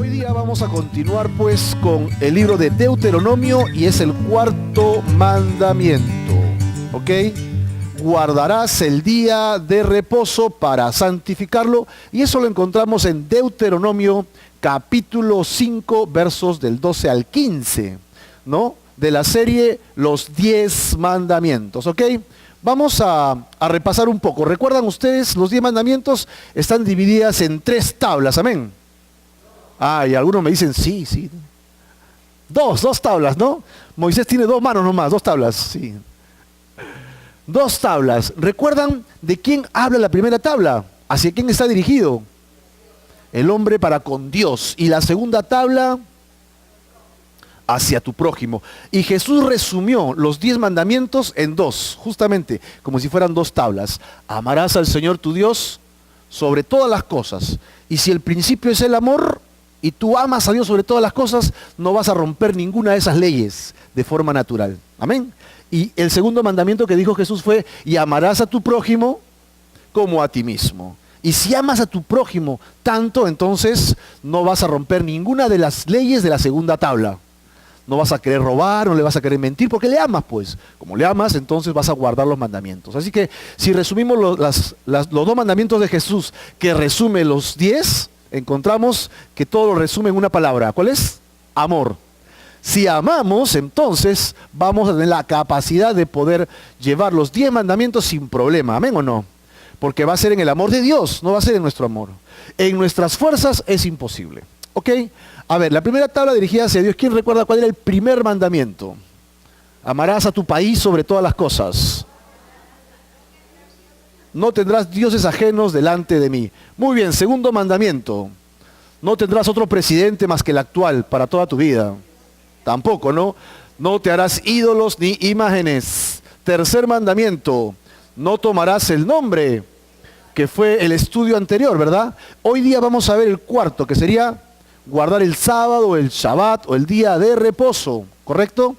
Hoy día vamos a continuar pues con el libro de Deuteronomio y es el cuarto mandamiento, ¿ok? Guardarás el día de reposo para santificarlo, y eso lo encontramos en Deuteronomio capítulo 5 versos del 12 al 15, ¿no? De la serie Los 10 mandamientos, ¿ok? Vamos a repasar un poco. ¿Recuerdan ustedes? Los 10 mandamientos están divididas en 3 tablas, amén. Ah, y algunos me dicen, sí. Dos tablas, ¿no? Moisés tiene 2 manos nomás, 2 tablas, sí. 2 tablas. ¿Recuerdan de quién habla la primera tabla? ¿Hacia quién está dirigido? El hombre para con Dios. Y la segunda tabla, hacia tu prójimo. Y Jesús resumió los 10 mandamientos en 2, justamente, como si fueran 2 tablas. Amarás al Señor tu Dios sobre todas las cosas. Y si el principio es el amor, y tú amas a Dios sobre todas las cosas, no vas a romper ninguna de esas leyes de forma natural. Amén. Y el segundo mandamiento que dijo Jesús fue, y amarás a tu prójimo como a ti mismo. Y si amas a tu prójimo tanto, entonces no vas a romper ninguna de las leyes de la segunda tabla. No vas a querer robar, no le vas a querer mentir, porque le amas, pues. Como le amas, entonces vas a guardar los mandamientos. Así que si resumimos los 2 mandamientos de Jesús, que resume los 10, encontramos que todo lo resume en una palabra. ¿Cuál es? Amor. Si amamos, entonces vamos a tener la capacidad de poder llevar los 10 mandamientos sin problema. ¿Amén o no? Porque va a ser en el amor de Dios, no va a ser en nuestro amor. En nuestras fuerzas es imposible. ¿Ok? A ver, la primera tabla dirigida hacia Dios. ¿Quién recuerda cuál era el primer mandamiento? Amarás a tu país sobre todas las cosas. No tendrás dioses ajenos delante de mí. Muy bien, segundo mandamiento. No tendrás otro presidente más que el actual para toda tu vida. Tampoco, ¿no? No te harás ídolos ni imágenes. Tercer mandamiento. No tomarás el nombre, que fue el estudio anterior, ¿verdad? Hoy día vamos a ver el cuarto, que sería guardar el sábado, el Shabbat o el día de reposo, ¿correcto?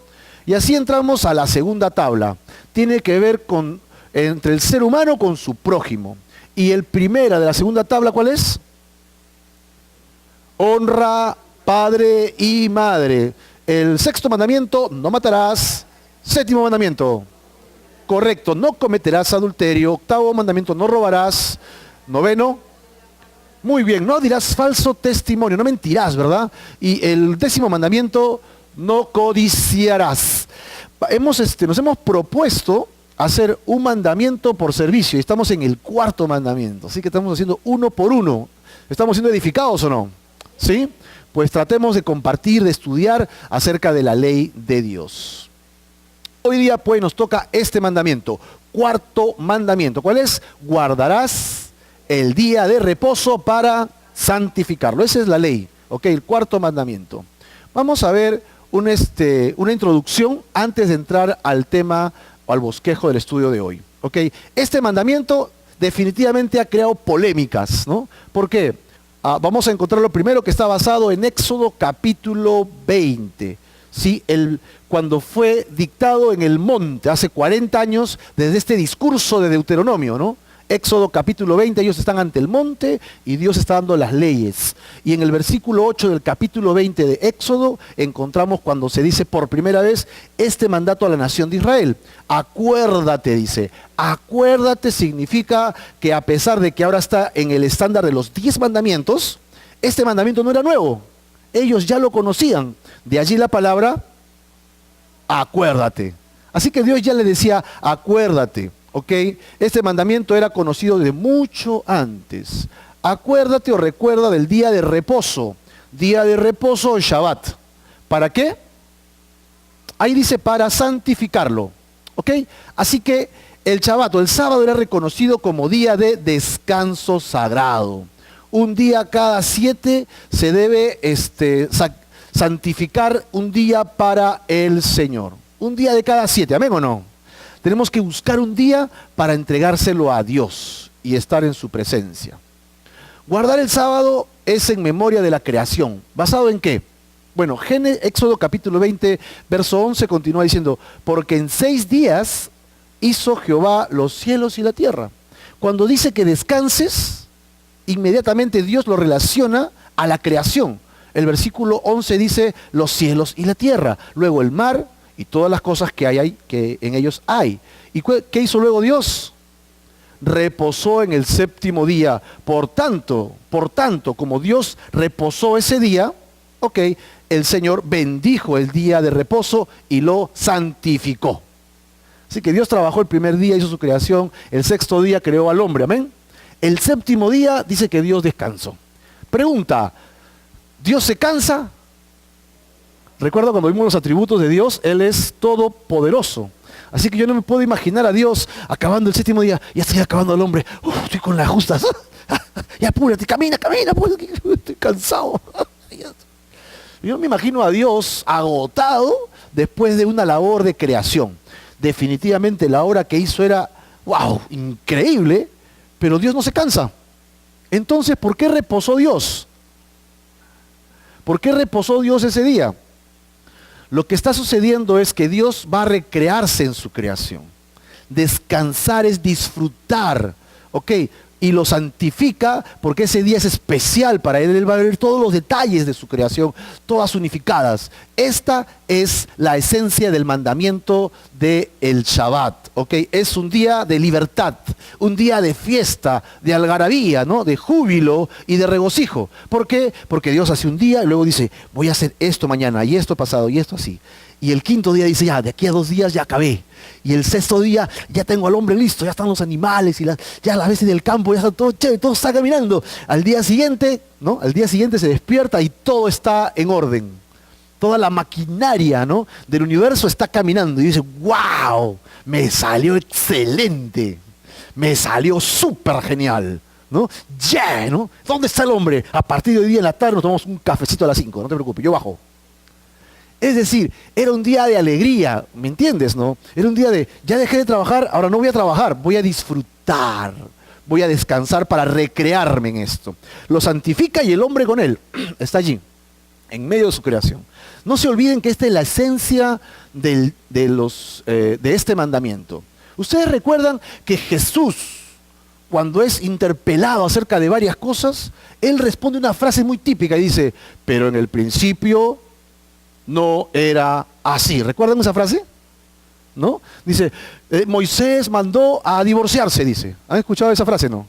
Y así entramos a la segunda tabla. Tiene que ver con entre el ser humano con su prójimo. Y el primera de la segunda tabla, ¿cuál es? Honra padre y madre. El sexto mandamiento, no matarás. Séptimo mandamiento, correcto, no cometerás adulterio. Octavo mandamiento, no robarás. Noveno, muy bien, no dirás falso testimonio, no mentirás, ¿verdad? Y el 10º mandamiento, no codiciarás. Nos hemos propuesto hacer un mandamiento por servicio y estamos en el 4º mandamiento, así que estamos haciendo uno por uno. ¿Estamos siendo edificados o no? ¿Sí? Pues tratemos de compartir, de estudiar acerca de la ley de Dios. Hoy día pues nos toca este mandamiento, 4º mandamiento. ¿Cuál es? Guardarás el día de reposo para santificarlo. Esa es la ley, ¿ok? El 4º mandamiento. Vamos a ver una introducción antes de entrar al tema o al bosquejo del estudio de hoy, ¿ok? Este mandamiento definitivamente ha creado polémicas, ¿no? ¿Por qué? Vamos a encontrar lo primero, que está basado en Éxodo capítulo 20, ¿sí? Cuando fue dictado en el monte, hace 40 años, desde este discurso de Deuteronomio, ¿no? Éxodo capítulo 20, ellos están ante el monte y Dios está dando las leyes. Y en el versículo 8 del capítulo 20 de Éxodo encontramos cuando se dice por primera vez este mandato a la nación de Israel. Acuérdate, dice. Acuérdate significa que a pesar de que ahora está en el estándar de los 10 mandamientos, este mandamiento no era nuevo. Ellos ya lo conocían. De allí la palabra acuérdate. Así que Dios ya le decía acuérdate. ¿Ok? Este mandamiento era conocido de mucho antes. Acuérdate o recuerda del día de reposo. Día de reposo o Shabbat. ¿Para qué? Ahí dice para santificarlo. ¿Ok? Así que el Shabbat o el sábado era reconocido como día de descanso sagrado. Un día cada 7 se debe santificar un día para el Señor. Un día de cada 7, ¿amén o no? Tenemos que buscar un día para entregárselo a Dios y estar en su presencia. Guardar el sábado es en memoria de la creación. ¿Basado en qué? Bueno, Éxodo capítulo 20, verso 11 continúa diciendo, porque en 6 días hizo Jehová los cielos y la tierra. Cuando dice que descanses, inmediatamente Dios lo relaciona a la creación. el versículo 11 dice los cielos y la tierra, luego el mar y todas las cosas que hay que en ellos hay. ¿Y qué hizo luego Dios? Reposó en el séptimo día. Por tanto, como Dios reposó ese día, ok, el Señor bendijo el día de reposo y lo santificó. Así que Dios trabajó el primer día, hizo su creación, el sexto día creó al hombre, amén. El séptimo día dice que Dios descansó. Pregunta, ¿Dios se cansa? Recuerda cuando vimos los atributos de Dios, Él es todopoderoso. Así que yo no me puedo imaginar a Dios acabando el séptimo día, ya estoy acabando el hombre, estoy con las justas, ya apúrate, camina, pues, estoy cansado. Yo me imagino a Dios agotado después de una labor de creación. Definitivamente la obra que hizo era, wow, increíble, pero Dios no se cansa. Entonces, ¿por qué reposó Dios? ¿Por qué reposó Dios ese día? Lo que está sucediendo es que Dios va a recrearse en su creación. Descansar es disfrutar, ¿ok? Y lo santifica porque ese día es especial para Él. Él va a ver todos los detalles de su creación, todas unificadas. Esta es la esencia del mandamiento del Shabbat, ¿ok? Es un día de libertad, un día de fiesta, de algarabía, ¿no? De júbilo y de regocijo. ¿Por qué? Porque Dios hace un día y luego dice, voy a hacer esto mañana, y esto pasado, y esto así. Y el quinto día dice, ya, de aquí a 2 días ya acabé. Y el sexto día ya tengo al hombre listo, ya están los animales y ya las veces del campo, ya está todo chévere, todo está caminando. Al día siguiente, ¿no? Al día siguiente se despierta y todo está en orden. Toda la maquinaria, ¿no? Del universo está caminando y dice, wow, me salió excelente, me salió súper genial, ¿no? Ya, ¿no? ¿Dónde está el hombre? A partir de hoy día en la tarde nos tomamos un cafecito a las 5, no te preocupes, yo bajo. Es decir, era un día de alegría, ¿me entiendes, no? Era un día de, ya dejé de trabajar, ahora no voy a trabajar, voy a disfrutar, voy a descansar para recrearme en esto. Lo santifica y el hombre con él está allí, en medio de su creación. No se olviden que esta es la esencia de este mandamiento. Ustedes recuerdan que Jesús, cuando es interpelado acerca de varias cosas, Él responde una frase muy típica y dice, pero en el principio no era así. ¿Recuerdan esa frase? ¿No? Dice, Moisés mandó a divorciarse, dice. ¿Han escuchado esa frase, no?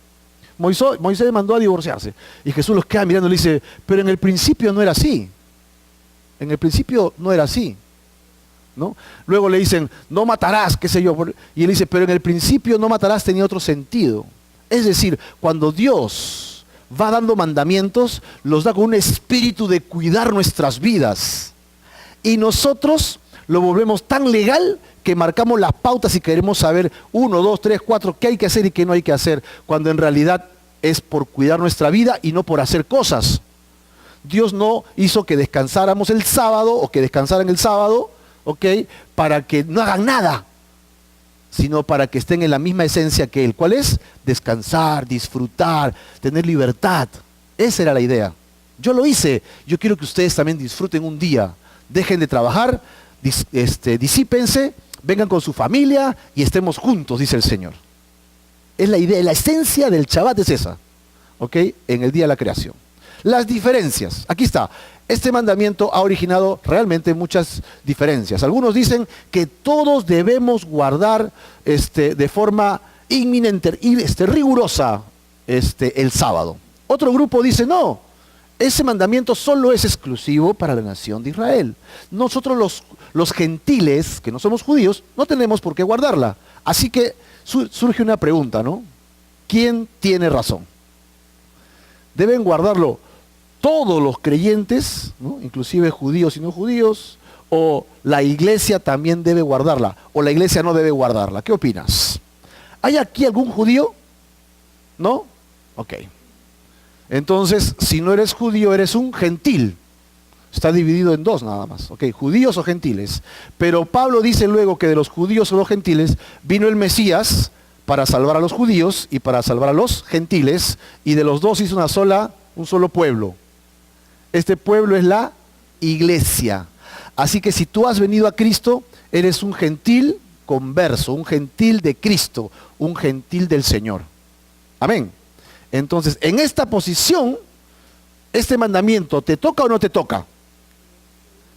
Moisés mandó a divorciarse. Y Jesús los queda mirando y le dice, pero en el principio no era así. En el principio no era así, ¿no? Luego le dicen, no matarás, qué sé yo. Y él dice, pero en el principio no matarás tenía otro sentido. Es decir, cuando Dios va dando mandamientos, los da con un espíritu de cuidar nuestras vidas. Y nosotros lo volvemos tan legal que marcamos las pautas y queremos saber 1, 2, 3, 4 qué hay que hacer y qué no hay que hacer, cuando en realidad es por cuidar nuestra vida y no por hacer cosas. Dios no hizo que descansáramos el sábado o que descansaran el sábado, ¿ok? Para que no hagan nada, sino para que estén en la misma esencia que Él. ¿Cuál es? Descansar, disfrutar, tener libertad. Esa era la idea. Yo lo hice. Yo quiero que ustedes también disfruten un día. Dejen de trabajar, disípense, vengan con su familia y estemos juntos, dice el Señor. Es la idea, la esencia del Shabbat es esa, ¿ok? En el día de la creación. Las diferencias, aquí está. Este mandamiento ha originado realmente muchas diferencias. Algunos dicen que todos debemos guardar de forma inminente, rigurosa, el sábado. Otro grupo dice no. Ese mandamiento solo es exclusivo para la nación de Israel. Nosotros los gentiles, que no somos judíos, no tenemos por qué guardarla. Así que surge una pregunta, ¿no? ¿Quién tiene razón? ¿Deben guardarlo todos los creyentes, ¿no? Inclusive judíos y no judíos? ¿O la iglesia también debe guardarla? ¿O la iglesia no debe guardarla? ¿Qué opinas? ¿Hay aquí algún judío? ¿No? Ok. Entonces, si no eres judío, eres un gentil. Está dividido en dos nada más, ¿ok? Judíos o gentiles. Pero Pablo dice luego que de los judíos o los gentiles vino el Mesías para salvar a los judíos y para salvar a los gentiles, y de los dos hizo un solo pueblo. Este pueblo es la iglesia. Así que si tú has venido a Cristo, eres un gentil converso, un gentil de Cristo, un gentil del Señor. Amén. Entonces, en esta posición, ¿este mandamiento te toca o no te toca?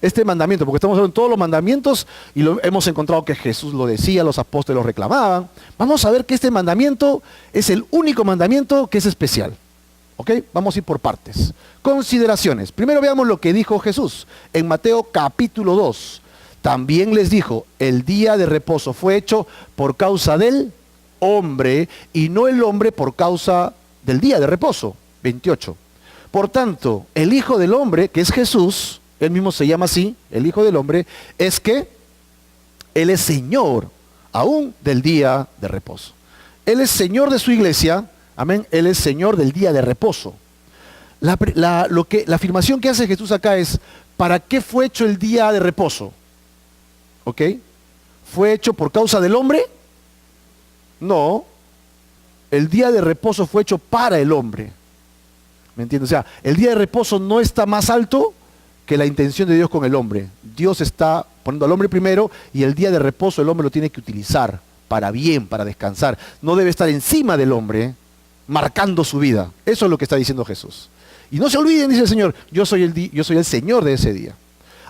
Este mandamiento, porque estamos hablando de todos los mandamientos y hemos encontrado que Jesús lo decía, los apóstoles lo reclamaban. Vamos a ver que este mandamiento es el único mandamiento que es especial. ¿Ok? Vamos a ir por partes. Consideraciones. Primero veamos lo que dijo Jesús en Mateo capítulo 2. También les dijo, el día de reposo fue hecho por causa del hombre y no el hombre por causa del día de reposo. 28. Por tanto, el Hijo del Hombre, que es Jesús, él mismo se llama así, el Hijo del Hombre, es que Él es Señor aún del día de reposo. Él es Señor de su iglesia, amén, Él es Señor del día de reposo. La afirmación que hace Jesús acá es, ¿para qué fue hecho el día de reposo? ¿Ok? ¿Fue hecho por causa del hombre? No. El día de reposo fue hecho para el hombre. ¿Me entiendes? O sea, el día de reposo no está más alto que la intención de Dios con el hombre. Dios está poniendo al hombre primero y el día de reposo el hombre lo tiene que utilizar para bien, para descansar. No debe estar encima del hombre, marcando su vida. Eso es lo que está diciendo Jesús. Y no se olviden, dice el Señor, yo soy el Señor de ese día.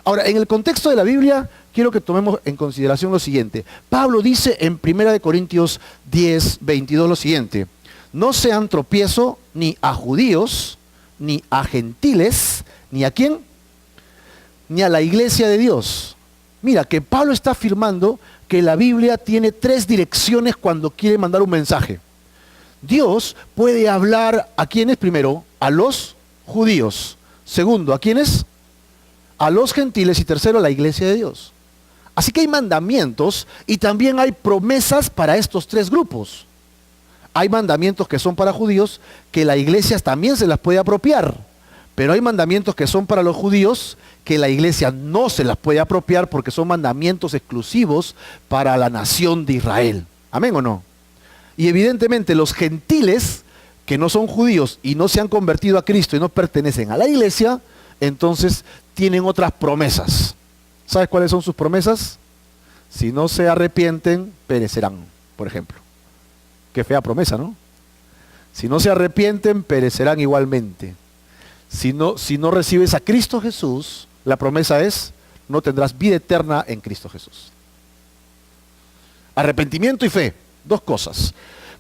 Ahora, en el contexto de la Biblia, quiero que tomemos en consideración lo siguiente. Pablo dice en 1 Corintios 10, 22 lo siguiente. No sean tropiezo ni a judíos, ni a gentiles, ni a quién, ni a la iglesia de Dios. Mira, que Pablo está afirmando que la Biblia tiene 3 direcciones cuando quiere mandar un mensaje. Dios puede hablar a quiénes primero, a los judíos. Segundo, ¿a quiénes? A los gentiles. Y tercero, a la iglesia de Dios. Así que hay mandamientos y también hay promesas para estos 3 grupos. Hay mandamientos que son para judíos que la iglesia también se las puede apropiar. Pero hay mandamientos que son para los judíos que la iglesia no se las puede apropiar porque son mandamientos exclusivos para la nación de Israel. ¿Amén o no? Y evidentemente los gentiles que no son judíos y no se han convertido a Cristo y no pertenecen a la iglesia, entonces tienen otras promesas. ¿Sabes cuáles son sus promesas? Si no se arrepienten, perecerán, por ejemplo. Qué fea promesa, ¿no? Si no se arrepienten, perecerán igualmente. Si no recibes a Cristo Jesús, la promesa es, no tendrás vida eterna en Cristo Jesús. Arrepentimiento y fe, 2 cosas.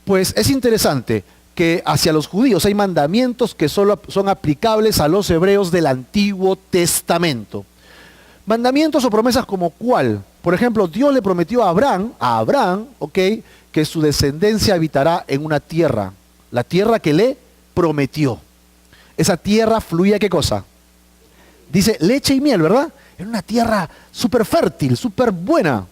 Pues es interesante que hacia los judíos hay mandamientos que solo son aplicables a los hebreos del Antiguo Testamento. Mandamientos o promesas como ¿cuál? Por ejemplo, Dios le prometió a Abraham, ¿ok?, que su descendencia habitará en una tierra, la tierra que le prometió. Esa tierra fluía, ¿qué cosa? Dice leche y miel, ¿verdad? Era una tierra súper fértil, súper buena.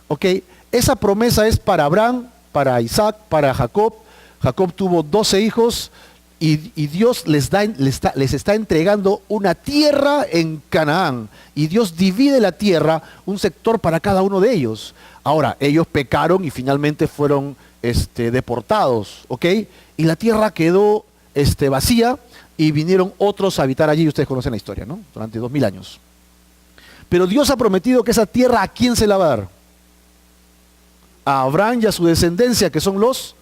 ¿Ok? Esa promesa es para Abraham, para Isaac, para Jacob. Jacob tuvo 12 hijos y Dios les está entregando una tierra en Canaán. Y Dios divide la tierra, un sector para cada uno de ellos. Ahora, ellos pecaron y finalmente fueron deportados, ¿ok? Y la tierra quedó vacía y vinieron otros a habitar allí. Ustedes conocen la historia, ¿no? Durante 2000 años. Pero Dios ha prometido que esa tierra, ¿a quién se la va a dar? A Abraham y a su descendencia, que son los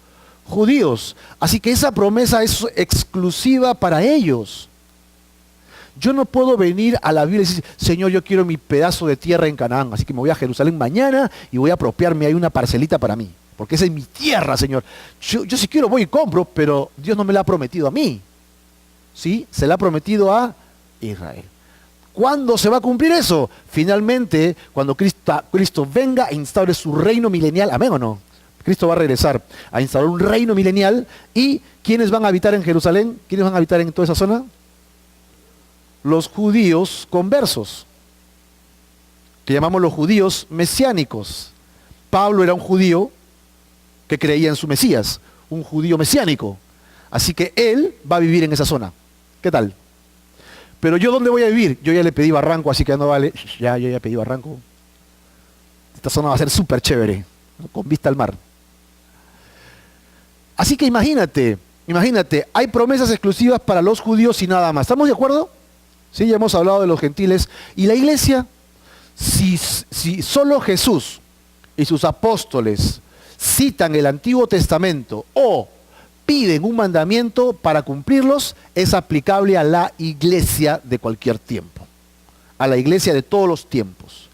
judíos. Así que esa promesa es exclusiva para ellos. Yo no puedo venir a la Biblia y decir, Señor, yo quiero mi pedazo de tierra en Canaán, así que me voy a Jerusalén mañana y voy a apropiarme ahí una parcelita para mí, porque esa es mi tierra, Señor. Yo si quiero voy y compro, pero Dios no me la ha prometido a mí. ¿Sí? Se la ha prometido a Israel. ¿Cuándo se va a cumplir eso? Finalmente, cuando Cristo venga e instaure su reino milenial. ¿Amén o no? Cristo va a regresar a instaurar un reino milenial. ¿Y quiénes van a habitar en Jerusalén? ¿Quiénes van a habitar en toda esa zona? Los judíos conversos, que llamamos los judíos mesiánicos. Pablo era un judío que creía en su Mesías, un judío mesiánico. Así que él va a vivir en esa zona. ¿Qué tal? Pero yo, ¿dónde voy a vivir? Yo ya le pedí Barranco, así que ya no vale. Yo ya pedí Barranco. Esta zona va a ser súper chévere, ¿no? Con vista al mar. Así que imagínate, hay promesas exclusivas para los judíos y nada más. ¿Estamos de acuerdo? Sí, ya hemos hablado de los gentiles. Y la iglesia, si solo Jesús y sus apóstoles citan el Antiguo Testamento o piden un mandamiento para cumplirlos, es aplicable a la iglesia de cualquier tiempo, a la iglesia de todos los tiempos.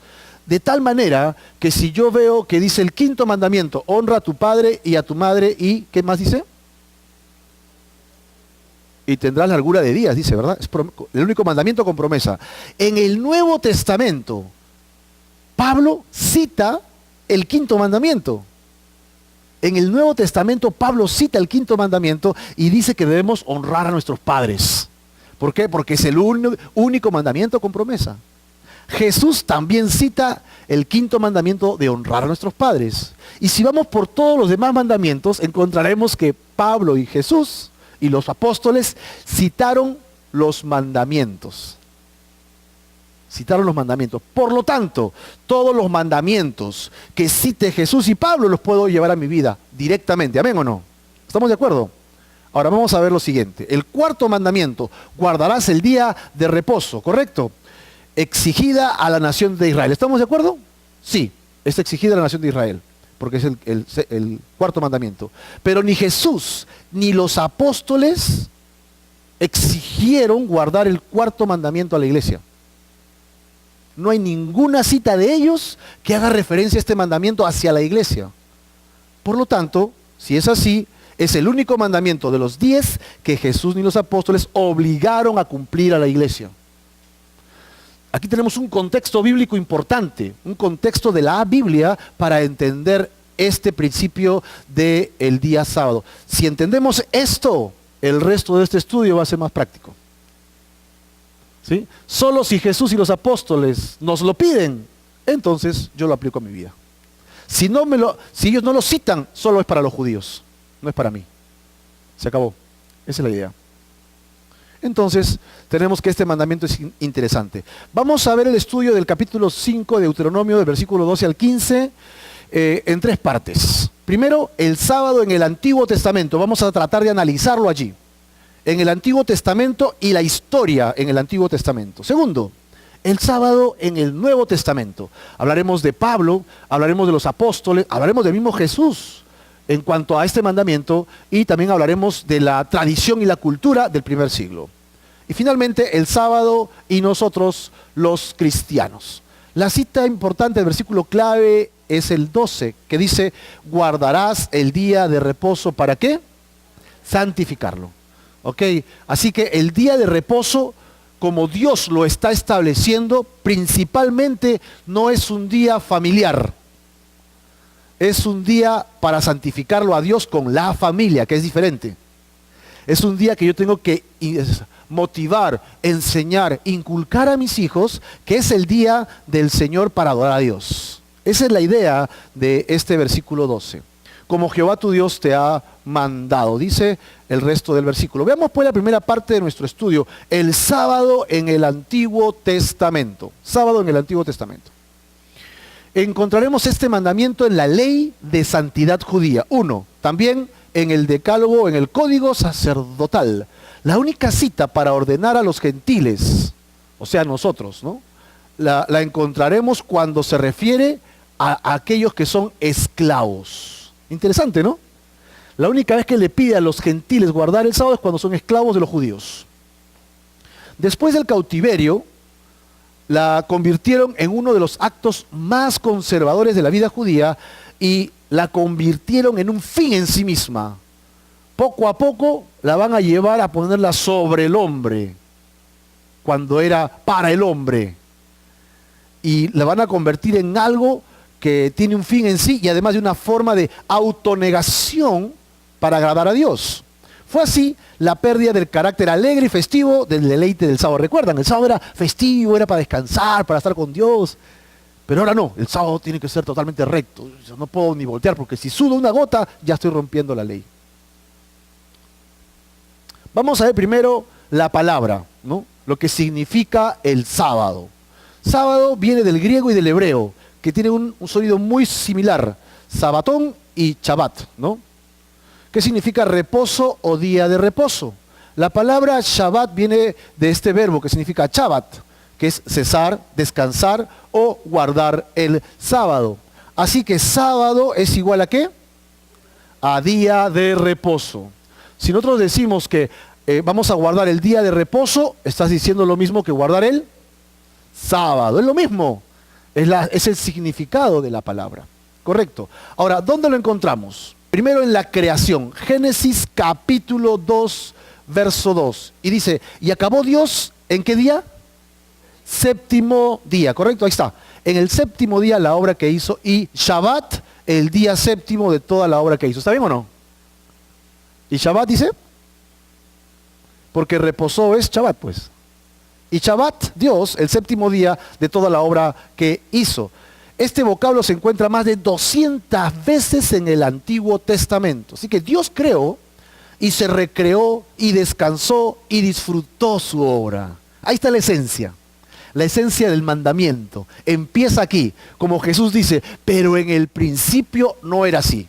De tal manera que si yo veo que dice el quinto mandamiento, honra a tu padre y a tu madre, y ¿qué más dice? Y tendrás largura de días, dice, ¿verdad? Es el único mandamiento con promesa. En el Nuevo Testamento, Pablo cita el quinto mandamiento. En el Nuevo Testamento, Pablo cita el quinto mandamiento y dice que debemos honrar a nuestros padres. ¿Por qué? Porque es el único mandamiento con promesa. Jesús también cita el quinto mandamiento de honrar a nuestros padres. Y si vamos por todos los demás mandamientos, encontraremos que Pablo y Jesús y los apóstoles citaron los mandamientos. Citaron los mandamientos. Por lo tanto, todos los mandamientos que cite Jesús y Pablo los puedo llevar a mi vida directamente. ¿Amén o no? ¿Estamos de acuerdo? Ahora vamos a ver lo siguiente. El cuarto mandamiento, guardarás el día de reposo, ¿correcto? Exigida a la nación de Israel. ¿Estamos de acuerdo? Sí, es exigida a la nación de Israel, porque es el cuarto mandamiento. Pero ni Jesús ni los apóstoles exigieron guardar el cuarto mandamiento a la iglesia. No hay ninguna cita de ellos que haga referencia a este mandamiento hacia la iglesia. Por lo tanto, si es así, es el único mandamiento de los 10 que Jesús ni los apóstoles obligaron a cumplir a la iglesia. Aquí tenemos un contexto bíblico importante, un contexto de la Biblia para entender este principio del día sábado. Si entendemos esto, el resto de este estudio va a ser más práctico. ¿Sí? Solo si Jesús y los apóstoles nos lo piden, entonces yo lo aplico a mi vida. Si ellos no lo citan, solo es para los judíos, no es para mí. Se acabó. Esa es la idea. Entonces, tenemos que este mandamiento es interesante. Vamos a ver el estudio del capítulo 5 de Deuteronomio, del versículo 12 al 15, en 3 partes. Primero, el sábado en el Antiguo Testamento. Vamos a tratar de analizarlo allí. En el Antiguo Testamento y la historia en el Antiguo Testamento. Segundo, el sábado en el Nuevo Testamento. Hablaremos de Pablo, hablaremos de los apóstoles, hablaremos del mismo Jesús en cuanto a este mandamiento, y también hablaremos de la tradición y la cultura del primer siglo. Y finalmente, el sábado y nosotros los cristianos. La cita importante del versículo clave es el 12, que dice, guardarás el día de reposo, ¿para qué? Santificarlo. ¿Ok? Así que el día de reposo, como Dios lo está estableciendo, principalmente no es un día familiar. Es un día para santificarlo a Dios con la familia, que es diferente. Es un día que yo tengo que motivar, enseñar, inculcar a mis hijos, que es el día del Señor para adorar a Dios. Esa es la idea de este versículo 12. Como Jehová tu Dios te ha mandado, dice el resto del versículo. Veamos pues la primera parte de nuestro estudio, el sábado en el Antiguo Testamento. Sábado en el Antiguo Testamento. Encontraremos este mandamiento en la ley de santidad judía. 1. También en el decálogo, en el código sacerdotal. La única cita para ordenar a los gentiles, o sea, nosotros, ¿no? La encontraremos cuando se refiere a aquellos que son esclavos. Interesante, ¿no? La única vez que le pide a los gentiles guardar el sábado es cuando son esclavos de los judíos. Después del cautiverio, la convirtieron en uno de los actos más conservadores de la vida judía y la convirtieron en un fin en sí misma. Poco a poco la van a llevar a ponerla sobre el hombre, cuando era para el hombre. Y la van a convertir en algo que tiene un fin en sí y además de una forma de autonegación para agradar a Dios. Fue así la pérdida del carácter alegre y festivo del deleite del sábado. ¿Recuerdan? El sábado era festivo, era para descansar, para estar con Dios. Pero ahora no, el sábado tiene que ser totalmente recto. Yo no puedo ni voltear porque si sudo una gota ya estoy rompiendo la ley. Vamos a ver primero la palabra, ¿no? Lo que significa el sábado. Sábado viene del griego y del hebreo, que tiene un sonido muy similar. Sabatón y Shabbat, ¿no? ¿Qué significa reposo o día de reposo? La palabra Shabbat viene de este verbo que significa Shabbat, que es cesar, descansar o guardar el sábado. Así que sábado es igual a ¿qué? A día de reposo. Si nosotros decimos que vamos a guardar el día de reposo, estás diciendo lo mismo que guardar el sábado. Es lo mismo. Es el significado de la palabra. Correcto. Ahora, ¿dónde lo encontramos? Primero en la creación. Génesis capítulo 2, verso 2. Y dice, ¿y acabó Dios en qué día? Séptimo día. Correcto, ahí está. En el séptimo día la obra que hizo, y Shabbat, el día séptimo de toda la obra que hizo. ¿Está bien o no? ¿Y Shabbat dice? Porque reposó es Shabbat, pues. Y Shabbat, Dios, el séptimo día de toda la obra que hizo. Este vocablo se encuentra más de 200 veces en el Antiguo Testamento. Así que Dios creó y se recreó y descansó y disfrutó su obra. Ahí está la esencia del mandamiento. Empieza aquí, como Jesús dice, pero en el principio no era así.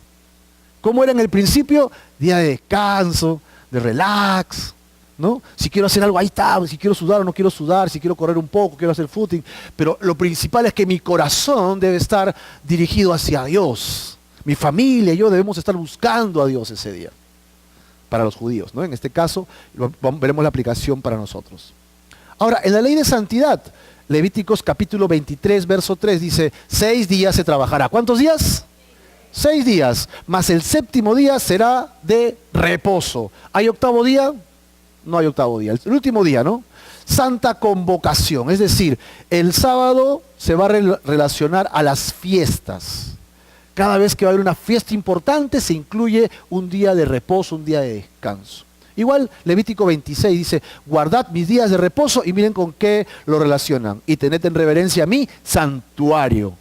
¿Cómo era en el principio? Día de descanso, de relax, ¿no? Si quiero hacer algo, ahí está. Si quiero sudar o no quiero sudar, si quiero correr un poco, quiero hacer footing. Pero lo principal es que mi corazón debe estar dirigido hacia Dios. Mi familia y yo debemos estar buscando a Dios ese día. Para los judíos, ¿no? En este caso, veremos la aplicación para nosotros. Ahora, en la ley de santidad, Levíticos capítulo 23, verso 3 dice, 6 días se trabajará. ¿Cuántos días? 6 días, más el séptimo día será de reposo. ¿Hay octavo día? No hay octavo día. El último día, ¿no? Santa convocación, es decir, el sábado se va a relacionar a las fiestas. Cada vez que va a haber una fiesta importante se incluye un día de reposo, un día de descanso. Igual Levítico 26 dice, guardad mis días de reposo, y miren con qué lo relacionan. Y tened en reverencia a mi santuario.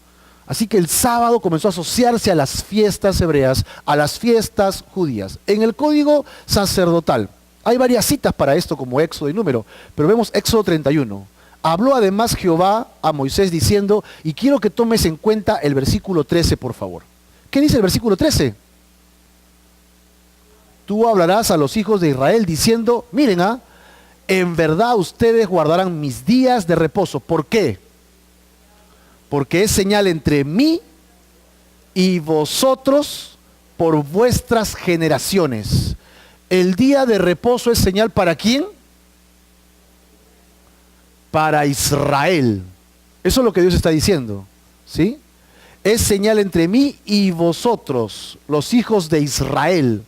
Así que el sábado comenzó a asociarse a las fiestas hebreas, a las fiestas judías. En el código sacerdotal hay varias citas para esto, como Éxodo y Número, pero vemos Éxodo 31. Habló además Jehová a Moisés diciendo, y quiero que tomes en cuenta el versículo 13, por favor. ¿Qué dice el versículo 13? Tú hablarás a los hijos de Israel diciendo, miren, en verdad ustedes guardarán mis días de reposo. ¿Por qué? Porque es señal entre mí y vosotros por vuestras generaciones. El día de reposo es señal ¿para quién? Para Israel. Eso es lo que Dios está diciendo, ¿sí? Es señal entre mí y vosotros, los hijos de Israel.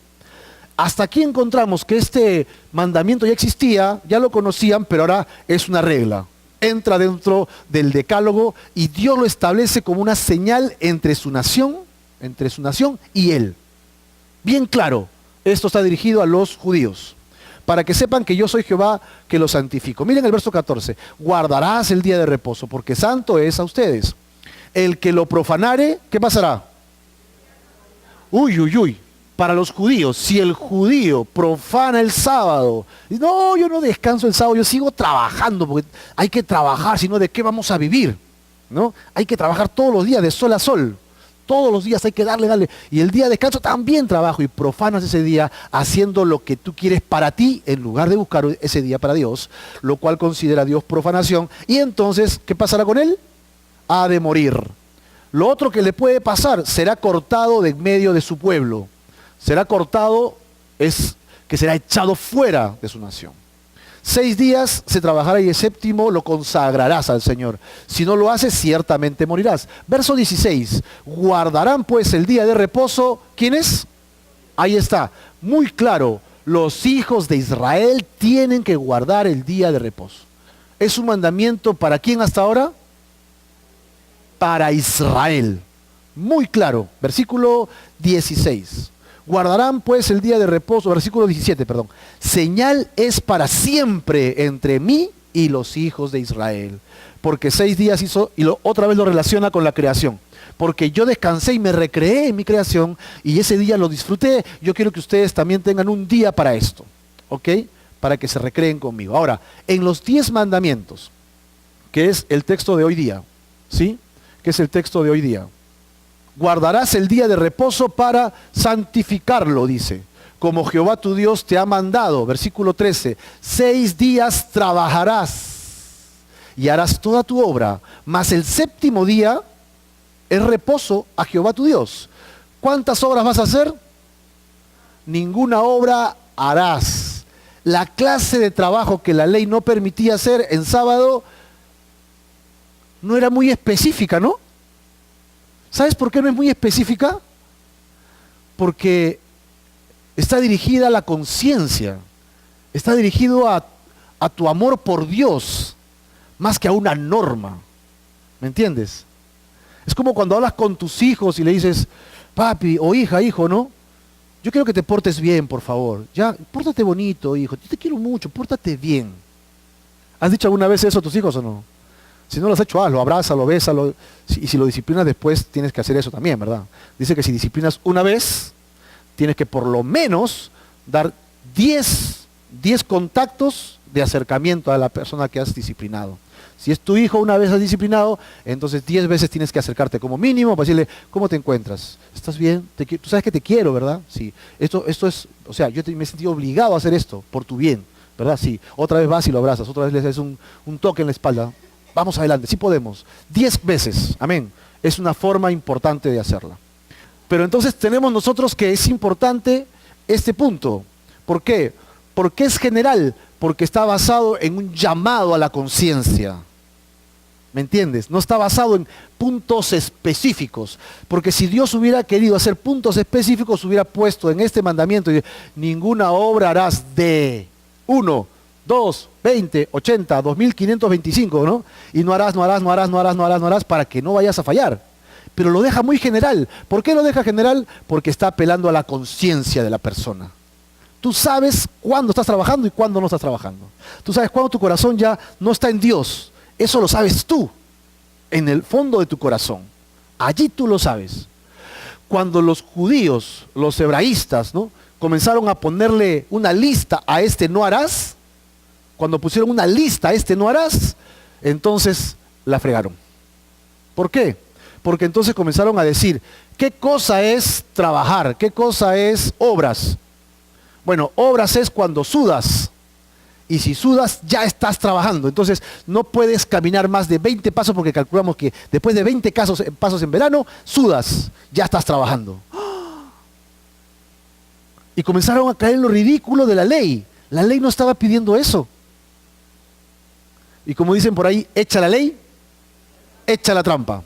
Hasta aquí encontramos que este mandamiento ya existía, ya lo conocían, pero ahora es una regla. Entra dentro del decálogo y Dios lo establece como una señal entre su nación y Él. Bien claro, esto está dirigido a los judíos, para que sepan que yo soy Jehová que los santifico. Miren el verso 14, guardarás el día de reposo, porque santo es a ustedes. El que lo profanare, ¿qué pasará? Uy. Para los judíos, si el judío profana el sábado, no, yo no descanso el sábado, yo sigo trabajando, porque hay que trabajar, si no, ¿de qué vamos a vivir? ¿No? Hay que trabajar todos los días, de sol a sol. Todos los días hay que darle. Y el día de descanso también trabajo, y profanas ese día haciendo lo que tú quieres para ti, en lugar de buscar ese día para Dios, lo cual considera Dios profanación. Y entonces, ¿qué pasará con él? Ha de morir. Lo otro que le puede pasar, será cortado de en medio de su pueblo. Será cortado, es que será echado fuera de su nación. 6 días se trabajará y el séptimo lo consagrarás al Señor. Si no lo haces, ciertamente morirás. Verso 16, guardarán pues el día de reposo. ¿Quiénes? Ahí está, muy claro, los hijos de Israel tienen que guardar el día de reposo. ¿Es un mandamiento para quién hasta ahora? Para Israel. Muy claro, versículo 16. Guardarán pues el día de reposo, versículo 17, perdón. Señal es para siempre entre mí y los hijos de Israel. Porque 6 días hizo, y otra vez lo relaciona con la creación. Porque yo descansé y me recreé en mi creación, y ese día lo disfruté. Yo quiero que ustedes también tengan un día para esto, ¿ok? Para que se recreen conmigo. Ahora, en los 10 mandamientos, que es el texto de hoy día, ¿sí? Que es el texto de hoy día. Guardarás el día de reposo para santificarlo, dice, como Jehová tu Dios te ha mandado. Versículo 13, 6 días trabajarás y harás toda tu obra, mas el séptimo día es reposo a Jehová tu Dios. ¿Cuántas obras vas a hacer? Ninguna obra harás. La clase de trabajo que la ley no permitía hacer en sábado no era muy específica, ¿no? ¿Sabes por qué no es muy específica? Porque está dirigida a la conciencia, está dirigido a tu amor por Dios, más que a una norma. ¿Me entiendes? Es como cuando hablas con tus hijos y le dices, papi o hija, hijo, ¿no? Yo quiero que te portes bien, por favor. Ya, pórtate bonito, hijo. Yo te quiero mucho, pórtate bien. ¿Has dicho alguna vez eso a tus hijos o no? Si no lo has hecho, hazlo, abrázalo, bésalo. Y si lo disciplinas después, tienes que hacer eso también, ¿verdad? Dice que si disciplinas una vez, tienes que por lo menos dar 10 contactos de acercamiento a la persona que has disciplinado. Si es tu hijo, una vez has disciplinado, entonces 10 veces tienes que acercarte como mínimo para decirle, ¿cómo te encuentras? ¿Estás bien? Tú sabes que te quiero, ¿verdad? Sí. Esto es, o sea, me he sentido obligado a hacer esto por tu bien, ¿verdad? Sí. Otra vez vas y lo abrazas, otra vez le haces un toque en la espalda. Vamos adelante, sí podemos. 10 veces, amén. Es una forma importante de hacerla. Pero entonces tenemos nosotros que es importante este punto. ¿Por qué? Porque es general, porque está basado en un llamado a la conciencia. ¿Me entiendes? No está basado en puntos específicos. Porque si Dios hubiera querido hacer puntos específicos, hubiera puesto en este mandamiento, ninguna obra harás de 1, 2, 20, 80, 2525, ¿no? Y no harás para que no vayas a fallar. Pero lo deja muy general. ¿Por qué lo deja general? Porque está apelando a la conciencia de la persona. Tú sabes cuándo estás trabajando y cuándo no estás trabajando. Tú sabes cuándo tu corazón ya no está en Dios. Eso lo sabes tú, en el fondo de tu corazón. Allí tú lo sabes. Cuando los judíos, los hebraístas, ¿no?, comenzaron a ponerle una lista a este no harás, cuando pusieron una lista a este no harás, entonces la fregaron. ¿Por qué? Porque entonces comenzaron a decir, ¿qué cosa es trabajar? ¿Qué cosa es obras? Bueno, obras es cuando sudas. Y si sudas, ya estás trabajando. Entonces, no puedes caminar más de 20 pasos porque calculamos que después de 20 pasos en verano, sudas, ya estás trabajando. Y comenzaron a caer en lo ridículo de la ley. La ley no estaba pidiendo eso. Y como dicen por ahí, echa la ley, echa la trampa.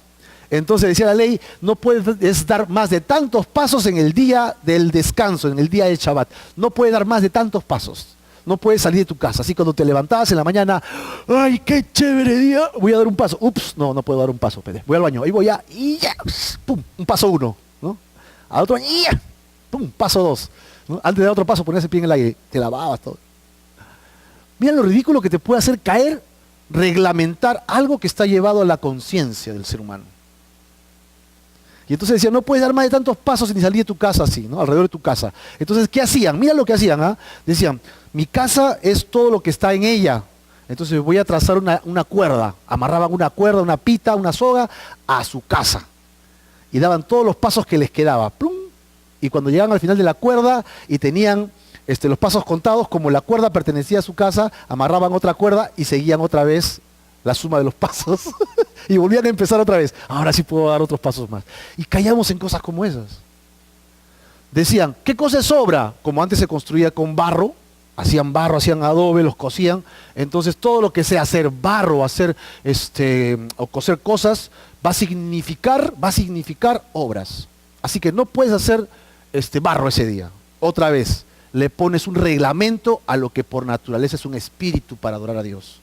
Entonces decía la ley, no puedes dar más de tantos pasos en el día del descanso, en el día del Shabbat. No puedes dar más de tantos pasos. No puedes salir de tu casa. Así cuando te levantabas en la mañana, ¡ay, qué chévere día! Voy a dar un paso. Ups, no puedo dar un paso, Pérez. Voy al baño. Ahí voy ya, y ya, pum, un paso 1, ¿no? Al otro, y ya, pum, paso 2. ¿No? Antes de dar otro paso, ponías el pie en el aire. Te lavabas todo. Mira lo ridículo que te puede hacer caer, reglamentar algo que está llevado a la conciencia del ser humano. Y entonces decían, no puedes dar más de tantos pasos ni salir de tu casa así, ¿no? Alrededor de tu casa. Entonces, ¿qué hacían? Mira lo que hacían, ¿ah? Decían, mi casa es todo lo que está en ella. Entonces voy a trazar una cuerda. Amarraban una cuerda, una pita, una soga a su casa. Y daban todos los pasos que les quedaba. ¡Plum! Y cuando llegaban al final de la cuerda y tenían los pasos contados, como la cuerda pertenecía a su casa, amarraban otra cuerda y seguían otra vez la suma de los pasos. Y volvían a empezar otra vez. Ahora sí puedo dar otros pasos más. Y caíamos en cosas como esas. Decían, ¿qué cosa es obra? Como antes se construía con barro, hacían adobe, los cosían. Entonces todo lo que sea hacer barro, hacer o coser cosas, va a significar obras. Así que no puedes hacer barro ese día. Otra vez, le pones un reglamento a lo que por naturaleza es un espíritu para adorar a Dios.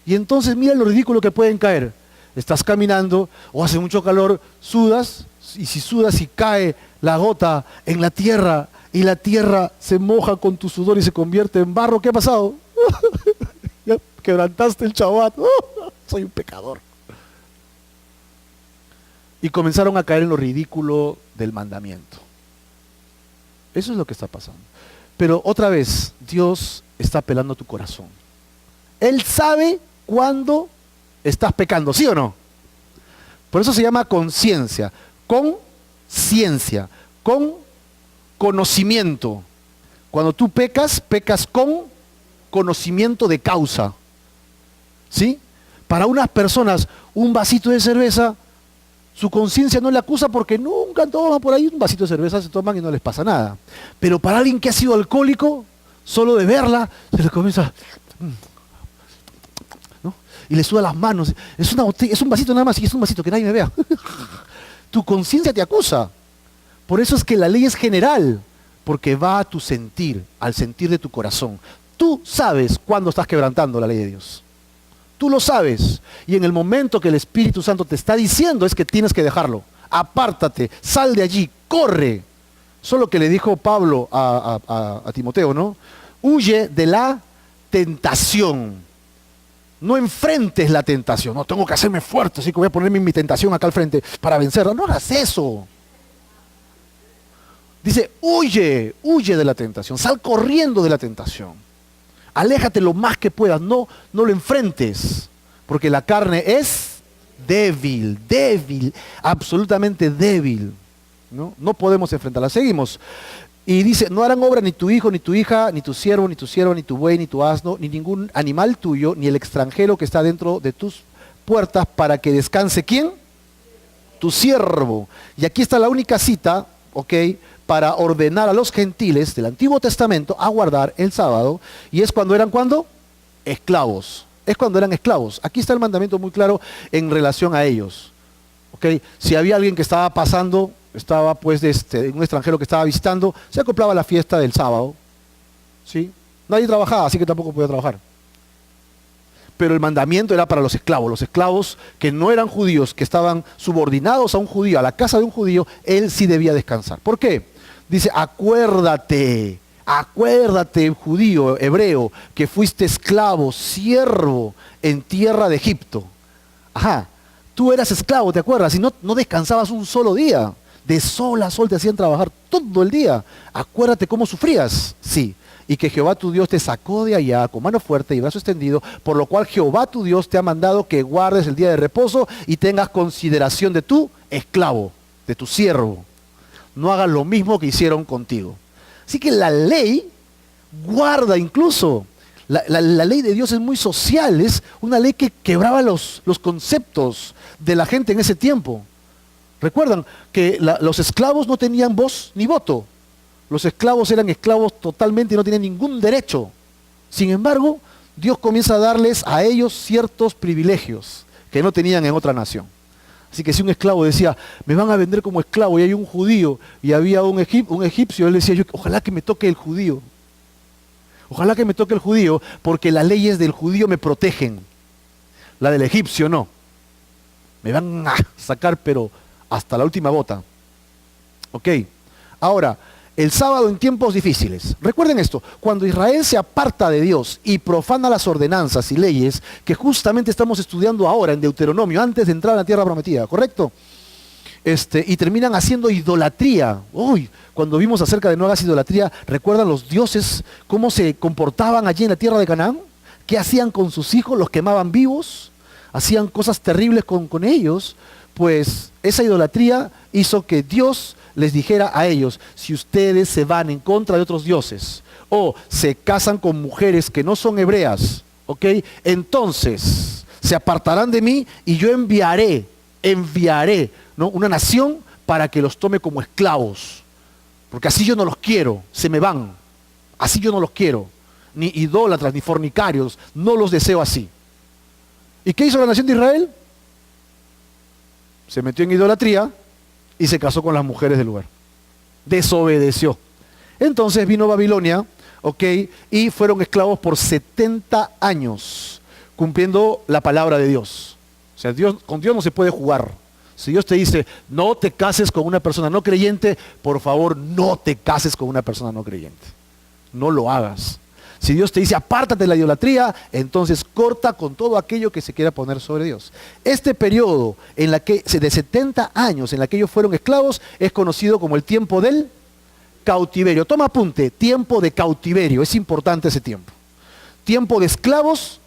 Y entonces mira lo ridículo que pueden caer. Estás caminando o hace mucho calor, sudas, y si sudas y cae la gota en la tierra y la tierra se moja con tu sudor y se convierte en barro, ¿qué ha pasado? Ya quebrantaste el Shabbat. Soy un pecador. Y comenzaron a caer en lo ridículo del mandamiento. Eso es lo que está pasando. Pero otra vez, Dios está apelando a tu corazón. Él sabe cuando estás pecando, ¿sí o no? Por eso se llama conciencia, con ciencia, con conocimiento. Cuando tú pecas, pecas con conocimiento de causa. ¿Sí? Para unas personas, un vasito de cerveza Su conciencia no le acusa porque nunca toman por ahí un vasito de cerveza, se toman y no les pasa nada. Pero para alguien que ha sido alcohólico, solo de verla, se le comienza... ¿no? Y le suda las manos. Es una botella, es un vasito nada más y es un vasito que nadie me vea. Tu conciencia te acusa. Por eso es que la ley es general, porque va a tu sentir, al sentir de tu corazón. Tú sabes cuándo estás quebrantando la ley de Dios. Tú lo sabes. Y en el momento que el Espíritu Santo te está diciendo es que tienes que dejarlo. Apártate, sal de allí, corre. Solo que le dijo Pablo a Timoteo, ¿no? Huye de la tentación. No enfrentes la tentación. No, tengo que hacerme fuerte, así que voy a ponerme mi tentación acá al frente para vencerla. No hagas eso. Dice, huye de la tentación. Sal corriendo de la tentación. Aléjate lo más que puedas, no lo enfrentes, porque la carne es débil, absolutamente débil. No podemos enfrentarla. Seguimos. Y dice, no harán obra ni tu hijo, ni tu hija, ni tu siervo, ni tu sierva, ni tu buey, ni tu asno, ni ningún animal tuyo, ni el extranjero que está dentro de tus puertas, para que descanse, ¿quién? Tu siervo. Y aquí está la única cita, ¿ok?, para ordenar a los gentiles del Antiguo Testamento a guardar el sábado, y es cuando eran, ¿cuándo? Esclavos. Es cuando eran esclavos. Aquí está el mandamiento muy claro en relación a ellos. ¿Okay? Si había alguien que estaba pasando, estaba pues un extranjero que estaba visitando, se acoplaba a la fiesta del sábado. ¿Sí? Nadie trabajaba, así que tampoco podía trabajar. Pero el mandamiento era para los esclavos que no eran judíos, que estaban subordinados a un judío, a la casa de un judío, él sí debía descansar. ¿Por qué? Dice, acuérdate, judío, hebreo, que fuiste esclavo, siervo en tierra de Egipto. Ajá, tú eras esclavo, ¿te acuerdas? Y no descansabas un solo día. De sol a sol te hacían trabajar todo el día. Acuérdate cómo sufrías, sí. Y que Jehová tu Dios te sacó de allá con mano fuerte y brazo extendido, por lo cual Jehová tu Dios te ha mandado que guardes el día de reposo y tengas consideración de tu esclavo, de tu siervo. No hagas lo mismo que hicieron contigo. Así que la ley guarda incluso. La ley de Dios es muy social, es una ley que quebraba los conceptos de la gente en ese tiempo. Recuerdan que los esclavos no tenían voz ni voto. Los esclavos eran esclavos totalmente y no tenían ningún derecho. Sin embargo, Dios comienza a darles a ellos ciertos privilegios que no tenían en otra nación. Así que si un esclavo decía, me van a vender como esclavo, y hay un judío y había un egipcio, él decía, ojalá que me toque el judío. Ojalá que me toque el judío, porque las leyes del judío me protegen. La del egipcio no. Me van a sacar, pero hasta la última bota. Ok. Ahora, el sábado en tiempos difíciles. Recuerden esto, cuando Israel se aparta de Dios y profana las ordenanzas y leyes que justamente estamos estudiando ahora en Deuteronomio, antes de entrar a la tierra prometida, ¿correcto? Y terminan haciendo idolatría. Uy, cuando vimos acerca de no hagas idolatría, ¿recuerdan los dioses cómo se comportaban allí en la tierra de Canaán? ¿Qué hacían con sus hijos? ¿Los quemaban vivos? ¿Hacían cosas terribles con ellos? Pues esa idolatría hizo que Dios les dijera a ellos, si ustedes se van en contra de otros dioses o se casan con mujeres que no son hebreas, ¿ok? Entonces se apartarán de mí y yo enviaré, ¿no?, una nación para que los tome como esclavos. Porque así yo no los quiero, se me van. Así yo no los quiero. Ni idólatras, ni fornicarios, no los deseo así. ¿Y qué hizo la nación de Israel? Se metió en idolatría y se casó con las mujeres del lugar. Desobedeció. Entonces vino Babilonia, ¿ok? Y fueron esclavos por 70 años, cumpliendo la palabra de Dios. O sea, con Dios no se puede jugar. Si Dios te dice, no te cases con una persona no creyente, por favor, no te cases con una persona no creyente. No lo hagas. Si Dios te dice, apártate de la idolatría, entonces corta con todo aquello que se quiera poner sobre Dios. Este periodo de 70 años en la que ellos fueron esclavos es conocido como el tiempo del cautiverio. Toma apunte, tiempo de cautiverio, es importante ese tiempo. Tiempo de esclavos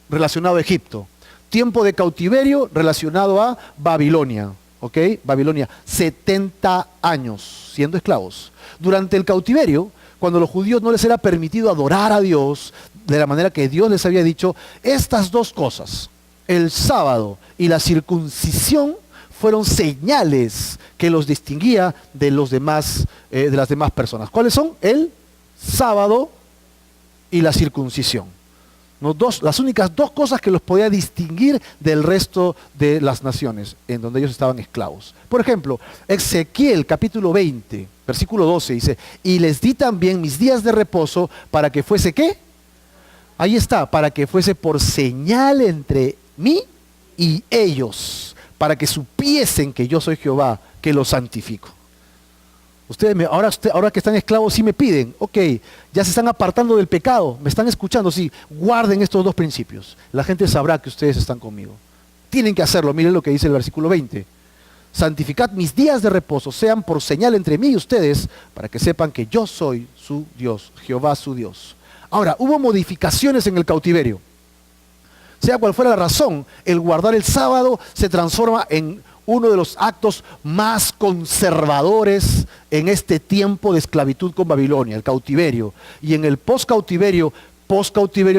relacionado a Egipto. Tiempo de cautiverio relacionado a Babilonia. ¿Ok? Babilonia, 70 años siendo esclavos. Durante el cautiverio, cuando a los judíos no les era permitido adorar a Dios de la manera que Dios les había dicho, estas dos cosas, el sábado y la circuncisión, fueron señales que los distinguía de los demás, de las demás personas. ¿Cuáles son? El sábado y la circuncisión. Las únicas dos cosas que los podía distinguir del resto de las naciones en donde ellos estaban esclavos. Por ejemplo, Ezequiel capítulo 20, versículo 12 dice, y les di también mis días de reposo para que fuese, ¿qué? Ahí está, para que fuese por señal entre mí y ellos, para que supiesen que yo soy Jehová, que los santifico. Ahora que están esclavos sí me piden, ok, ya se están apartando del pecado, me están escuchando, sí, guarden estos dos principios. La gente sabrá que ustedes están conmigo. Tienen que hacerlo, miren lo que dice el versículo 20. Santificad mis días de reposo, sean por señal entre mí y ustedes, para que sepan que yo soy su Dios, Jehová su Dios. Ahora, hubo modificaciones en el cautiverio. Sea cual fuera la razón, el guardar el sábado se transforma en uno de los actos más conservadores en este tiempo de esclavitud con Babilonia, el cautiverio. Y en el post-cautiverio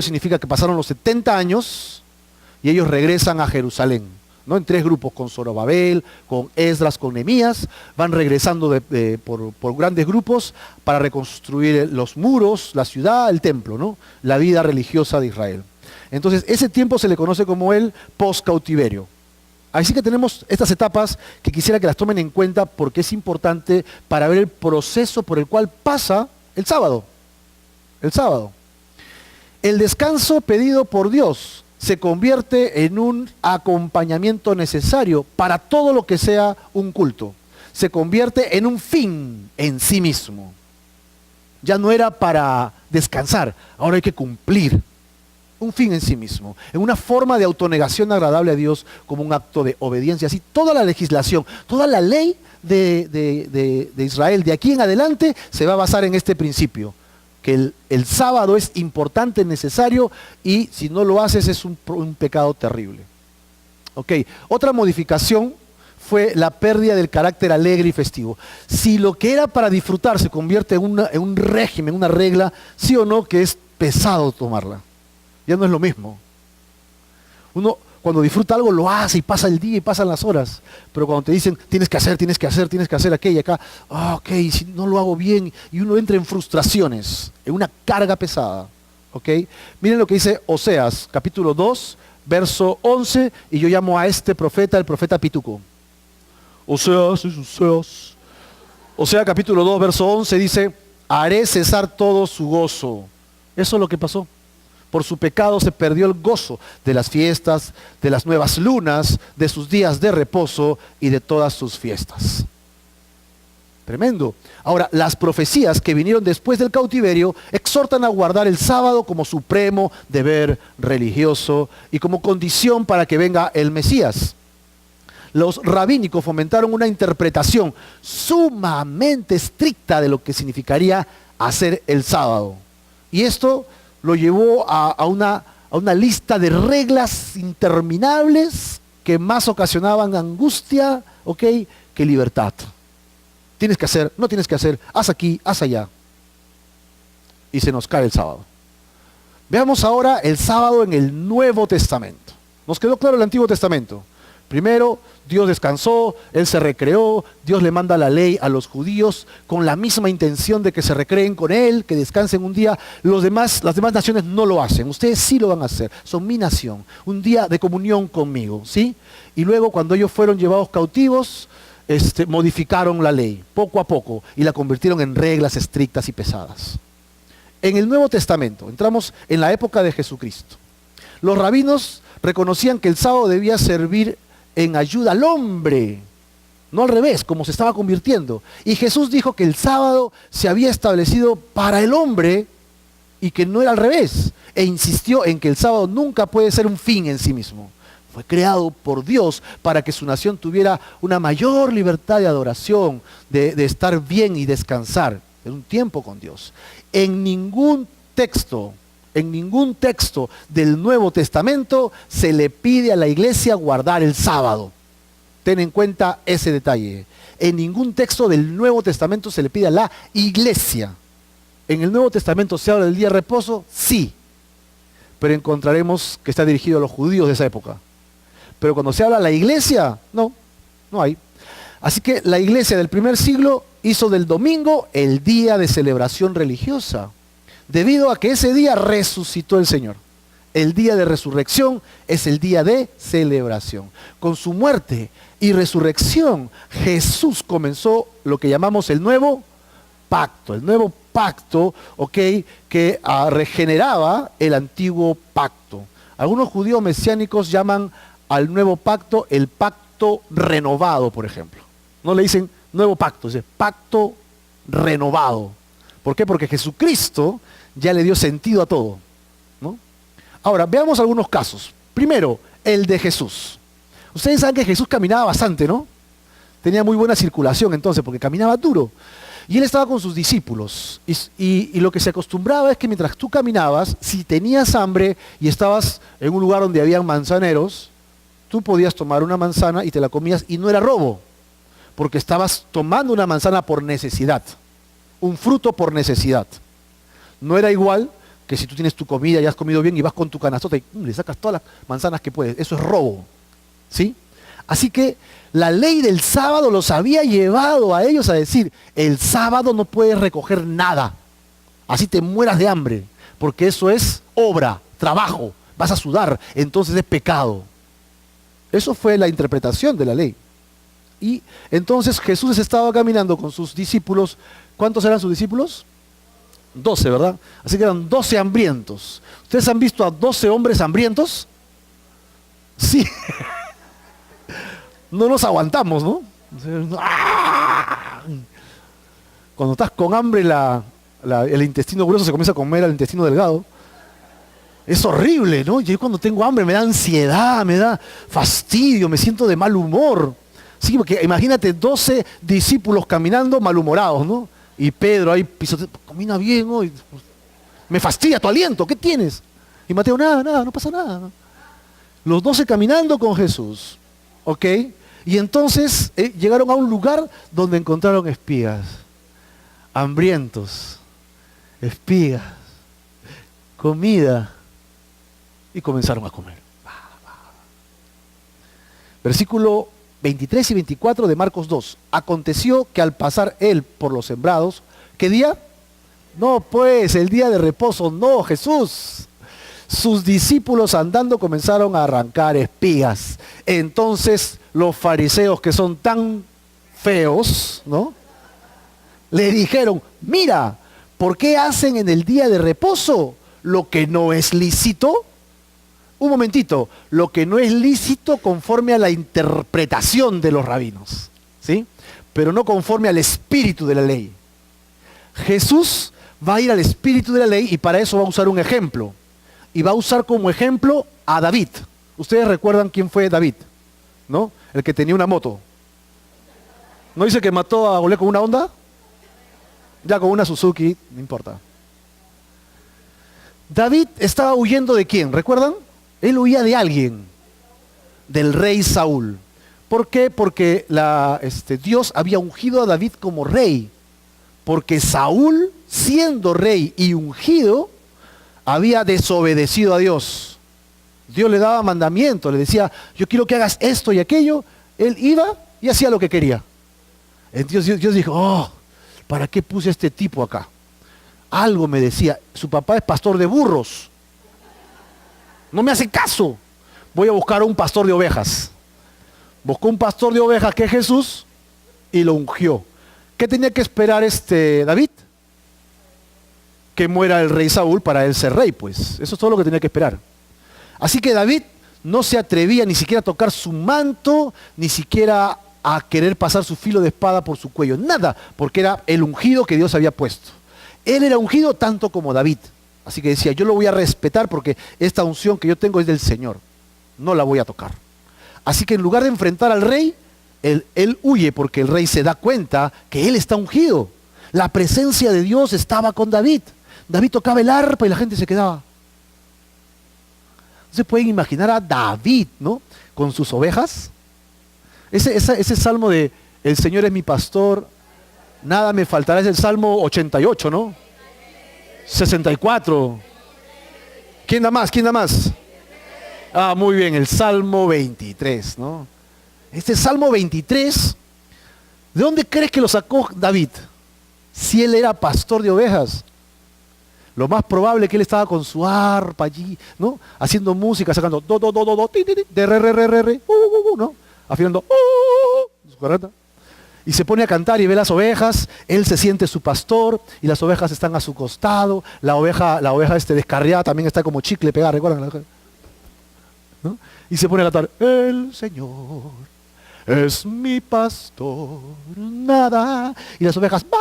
significa que pasaron los 70 años y ellos regresan a Jerusalén, ¿no? En tres grupos, con Zorobabel, con Esdras, con Nehemías, van regresando por grandes grupos para reconstruir los muros, la ciudad, el templo, ¿no? La vida religiosa de Israel. Entonces, ese tiempo se le conoce como el post-cautiverio. Así que tenemos estas etapas que quisiera que las tomen en cuenta porque es importante para ver el proceso por el cual pasa el sábado. El sábado. El descanso pedido por Dios se convierte en un acompañamiento necesario para todo lo que sea un culto. Se convierte en un fin en sí mismo. Ya no era para descansar, ahora hay que cumplir. Un fin en sí mismo, en una forma de autonegación agradable a Dios como un acto de obediencia. Así toda la legislación, toda la ley de Israel de aquí en adelante se va a basar en este principio, que el sábado es importante, necesario, y si no lo haces es un pecado terrible. Ok, otra modificación fue la pérdida del carácter alegre y festivo. Si lo que era para disfrutar se convierte en un régimen, una regla, sí o no, que es pesado tomarla. Ya no es lo mismo. Uno cuando disfruta algo lo hace y pasa el día y pasan las horas. Pero cuando te dicen tienes que hacer aquello y acá, ok, si no lo hago bien, y uno entra en frustraciones, en una carga pesada. Ok, miren lo que dice Oseas, capítulo 2, verso 11, y yo llamo a este profeta el profeta Pituco. Oseas, capítulo 2, verso 11 dice, haré cesar todo su gozo. Eso es lo que pasó. Por su pecado se perdió el gozo de las fiestas, de las nuevas lunas, de sus días de reposo y de todas sus fiestas. Tremendo. Ahora, las profecías que vinieron después del cautiverio exhortan a guardar el sábado como supremo deber religioso y como condición para que venga el Mesías. Los rabínicos fomentaron una interpretación sumamente estricta de lo que significaría hacer el sábado. Y esto lo llevó a una lista de reglas interminables que más ocasionaban angustia, ¿ok?, que libertad. Tienes que hacer, no tienes que hacer, haz aquí, haz allá. Y se nos cae el sábado. Veamos ahora el sábado en el Nuevo Testamento. Nos quedó claro el Antiguo Testamento. Primero, Dios descansó, Él se recreó, Dios le manda la ley a los judíos con la misma intención de que se recreen con Él, que descansen un día. Las demás naciones no lo hacen, ustedes sí lo van a hacer, son mi nación, un día de comunión conmigo, ¿sí? Y luego cuando ellos fueron llevados cautivos, modificaron la ley, poco a poco, y la convirtieron en reglas estrictas y pesadas. En el Nuevo Testamento, entramos en la época de Jesucristo. Los rabinos reconocían que el sábado debía servir en ayuda al hombre, no al revés, como se estaba convirtiendo. Y Jesús dijo que el sábado se había establecido para el hombre y que no era al revés. E insistió en que el sábado nunca puede ser un fin en sí mismo. Fue creado por Dios para que su nación tuviera una mayor libertad de adoración, de estar bien y descansar en un tiempo con Dios. En ningún texto del Nuevo Testamento se le pide a la iglesia guardar el sábado. Ten en cuenta ese detalle. En ningún texto del Nuevo Testamento se le pide a la iglesia. ¿En el Nuevo Testamento se habla del día de reposo? Sí. Pero encontraremos que está dirigido a los judíos de esa época. Pero cuando se habla a la iglesia, no No hay. Así que la iglesia del primer siglo hizo del domingo el día de celebración religiosa, debido a que ese día resucitó el Señor. El día de resurrección es el día de celebración. Con su muerte y resurrección, Jesús comenzó lo que llamamos el nuevo pacto. El nuevo pacto, que regeneraba el antiguo pacto. Algunos judíos mesiánicos llaman al nuevo pacto el pacto renovado, por ejemplo. No le dicen nuevo pacto, dice pacto renovado. ¿Por qué? Porque Jesucristo ya le dio sentido a todo, ¿no? Ahora, veamos algunos casos. Primero, el de Jesús. Ustedes saben que Jesús caminaba bastante, ¿no? Tenía muy buena circulación entonces, porque caminaba duro. Y él estaba con sus discípulos. Y lo que se acostumbraba es que mientras tú caminabas, si tenías hambre y estabas en un lugar donde habían manzaneros, tú podías tomar una manzana y te la comías y no era robo, porque estabas tomando una manzana por necesidad, un fruto por necesidad. No era igual que si tú tienes tu comida y has comido bien y vas con tu canastota y le sacas todas las manzanas que puedes. Eso es robo, ¿sí? Así que la ley del sábado los había llevado a ellos a decir, el sábado no puedes recoger nada, así te mueras de hambre, porque eso es obra, trabajo, vas a sudar, entonces es pecado. Eso fue la interpretación de la ley. Y entonces Jesús estaba caminando con sus discípulos. ¿Cuántos eran sus discípulos? 12, ¿verdad? Así que eran 12 hambrientos. ¿Ustedes han visto a 12 hombres hambrientos? Sí. No nos aguantamos, ¿no? Cuando estás con hambre, el intestino grueso se comienza a comer al intestino delgado. Es horrible, ¿no? Yo cuando tengo hambre me da ansiedad, me da fastidio, me siento de mal humor. Sí, porque imagínate 12 discípulos caminando malhumorados, ¿no? Y Pedro ahí pisoteando, camina bien hoy. Me fastidia tu aliento, ¿qué tienes? Y Mateo, nada, no pasa nada. Los 12 caminando con Jesús, ¿ok? Y entonces llegaron a un lugar donde encontraron espigas, hambrientos, espigas, comida, y comenzaron a comer. Versículo 23 y 24 de Marcos 2. Aconteció que al pasar él por los sembrados, ¿qué día? No, pues, el día de reposo, no, Jesús. Sus discípulos andando comenzaron a arrancar espigas. Entonces los fariseos, que son tan feos, ¿no? Le dijeron, mira, ¿por qué hacen en el día de reposo lo que no es lícito? Un momentito, lo que no es lícito conforme a la interpretación de los rabinos, ¿sí? Pero no conforme al espíritu de la ley. Jesús va a ir al espíritu de la ley y para eso va a usar un ejemplo. Y va a usar como ejemplo a David. Ustedes recuerdan quién fue David, ¿no? El que tenía una moto. ¿No dice que mató a Goliat con una Honda? Ya con una Suzuki, no importa. David estaba huyendo ¿de quién? ¿Recuerdan? Él huía de alguien, del rey Saúl. ¿Por qué? Porque Dios había ungido a David como rey. Porque Saúl, siendo rey y ungido, había desobedecido a Dios. Dios le daba mandamiento, le decía, yo quiero que hagas esto y aquello. Él iba y hacía lo que quería. Entonces Dios dijo, ¿para qué puse a este tipo acá? Algo me decía, su papá es pastor de burros. No me hace caso. Voy a buscar a un pastor de ovejas. Buscó un pastor de ovejas que es Jesús y lo ungió. ¿Qué tenía que esperar David? Que muera el rey Saúl para él ser rey, pues. Eso es todo lo que tenía que esperar. Así que David no se atrevía ni siquiera a tocar su manto, ni siquiera a querer pasar su filo de espada por su cuello. Nada, porque era el ungido que Dios había puesto. Él era ungido tanto como David. Así que decía, yo lo voy a respetar porque esta unción que yo tengo es del Señor. No la voy a tocar. Así que en lugar de enfrentar al rey, él huye porque el rey se da cuenta que él está ungido. La presencia de Dios estaba con David. David tocaba el arpa y la gente se quedaba. ¿Se pueden imaginar a David, ¿no? Con sus ovejas? Ese salmo de el Señor es mi pastor, nada me faltará, es el Salmo 88, ¿no? 64. ¿Quién da más? ¿Quién da más? Muy bien, el Salmo 23, ¿no? Este Salmo 23, ¿de dónde crees que lo sacó David? Si él era pastor de ovejas. Lo más probable es que él estaba con su arpa allí, ¿no? Haciendo música, sacando do, do, do, do, do, ti, ti, ti, de, re, ¿no? Afinando, ¿correcto? Y se pone a cantar y ve las ovejas, él se siente su pastor y las ovejas están a su costado, la oveja descarriada también está como chicle pegada, ¿recuerdan? ¿No? Y se pone a cantar, el Señor es mi pastor, nada. Y las ovejas, ¡bah!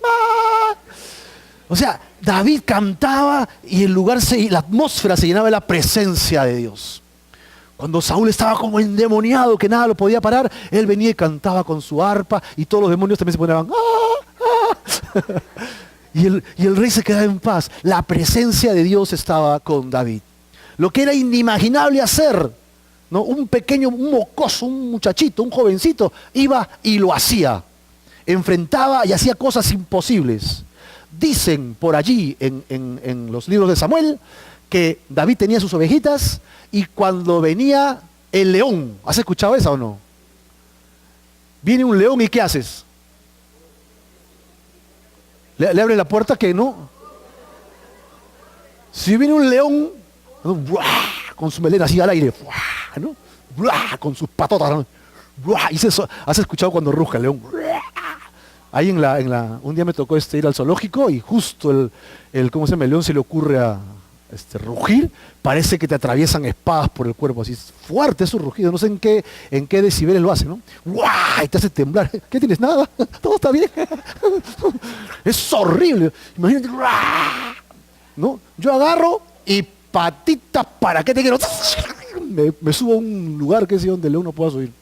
¡bah! O sea, David cantaba y la atmósfera se llenaba de la presencia de Dios. Cuando Saúl estaba como endemoniado, que nada lo podía parar, él venía y cantaba con su arpa y todos los demonios también se ponían, ¡ah! ¡ah! y el rey se quedaba en paz. La presencia de Dios estaba con David. Lo que era inimaginable hacer, ¿no? Un mocoso, un muchachito, un jovencito, iba y lo hacía. Enfrentaba y hacía cosas imposibles. Dicen por allí en los libros de Samuel que David tenía sus ovejitas y cuando venía el león, ¿has escuchado esa o no? Viene un león y ¿qué haces? Le abre la puerta que no. Si viene un león, con su melena así al aire, ¿no? Con sus patotas, ¿no? Y ¿has escuchado cuando ruge el león? Ahí un día me tocó ir al zoológico y justo el león se le ocurre a rugir, parece que te atraviesan espadas por el cuerpo, así fuerte es su rugido, no sé en qué decibeles lo hace, ¿no? ¡Guau! Y te hace temblar. ¿Qué tienes? Nada, todo está bien. Es horrible. Imagínate, ¿no? Yo agarro y patitas, ¿para qué te quiero? Me subo a un lugar que es donde el león no pueda subir.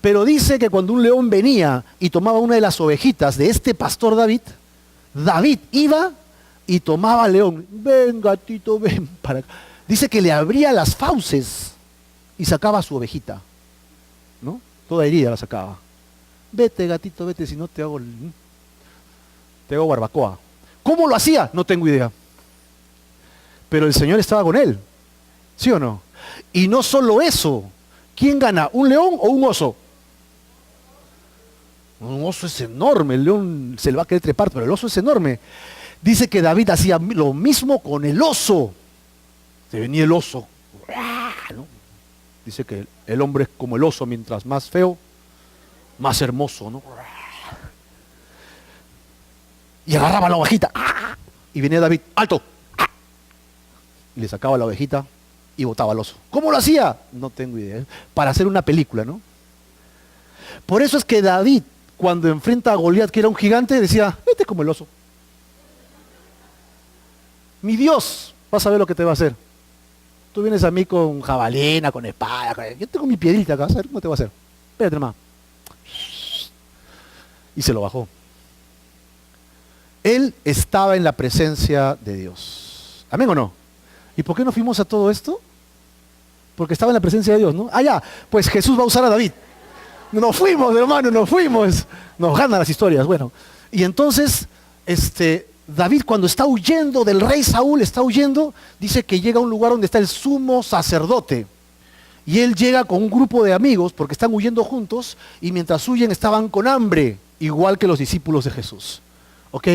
Pero dice que cuando un león venía y tomaba una de las ovejitas de este pastor David, David iba y tomaba al león. Ven, gatito, ven para acá. Dice que le abría las fauces y sacaba a su ovejita, ¿no? Toda herida la sacaba. Vete, gatito, vete, si no te hago barbacoa. ¿Cómo lo hacía? No tengo idea. Pero el Señor estaba con él, ¿sí o no? Y no solo eso. ¿Quién gana? ¿Un león o un oso? Un oso es enorme, el león se le va a querer trepar, pero el oso es enorme. Dice que David hacía lo mismo con el oso. Se venía el oso, ¿no? Dice que el hombre es como el oso, mientras más feo, más hermoso, ¿no? Y agarraba la ovejita, y venía David, ¡alto! Y le sacaba la ovejita y botaba al oso. ¿Cómo lo hacía? No tengo idea. Para hacer una película, ¿no? Por eso es que David, cuando enfrenta a Goliat, que era un gigante, decía, vete como el oso. Mi Dios, vas a ver lo que te va a hacer. Tú vienes a mí con jabalina, con espada, yo tengo mi piedrita acá, a ver cómo te va a hacer. Espérate más. Y se lo bajó. Él estaba en la presencia de Dios. ¿Amén o no? ¿Y por qué no fuimos a todo esto? Porque estaba en la presencia de Dios, ¿no? Ah, ya, pues Jesús va a usar a David. Nos fuimos, hermano, nos fuimos. Nos ganan las historias, bueno. Y entonces, David cuando está huyendo del rey Saúl, está huyendo, dice que llega a un lugar donde está el sumo sacerdote. Y él llega con un grupo de amigos, porque están huyendo juntos, y mientras huyen estaban con hambre, igual que los discípulos de Jesús. ¿Ok?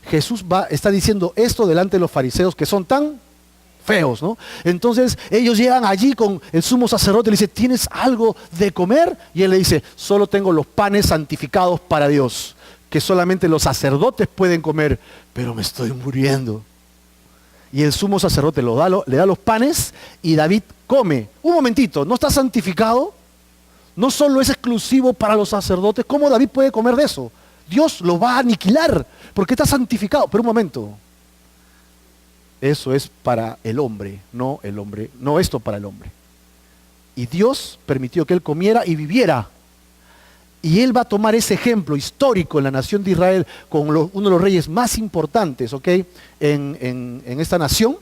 Jesús está diciendo esto delante de los fariseos que son tan feos, ¿no? Entonces ellos llegan allí con el sumo sacerdote y le dice, ¿tienes algo de comer? Y él le dice, solo tengo los panes santificados para Dios, que solamente los sacerdotes pueden comer, pero me estoy muriendo. Y el sumo sacerdote le da los panes y David come. Un momentito, ¿no está santificado? No solo es exclusivo para los sacerdotes, ¿cómo David puede comer de eso? Dios lo va a aniquilar, porque está santificado. Pero un momento, eso es para el hombre, no esto para el hombre. Y Dios permitió que él comiera y viviera. Y él va a tomar ese ejemplo histórico en la nación de Israel con uno de los reyes más importantes, ¿ok? En esta nación,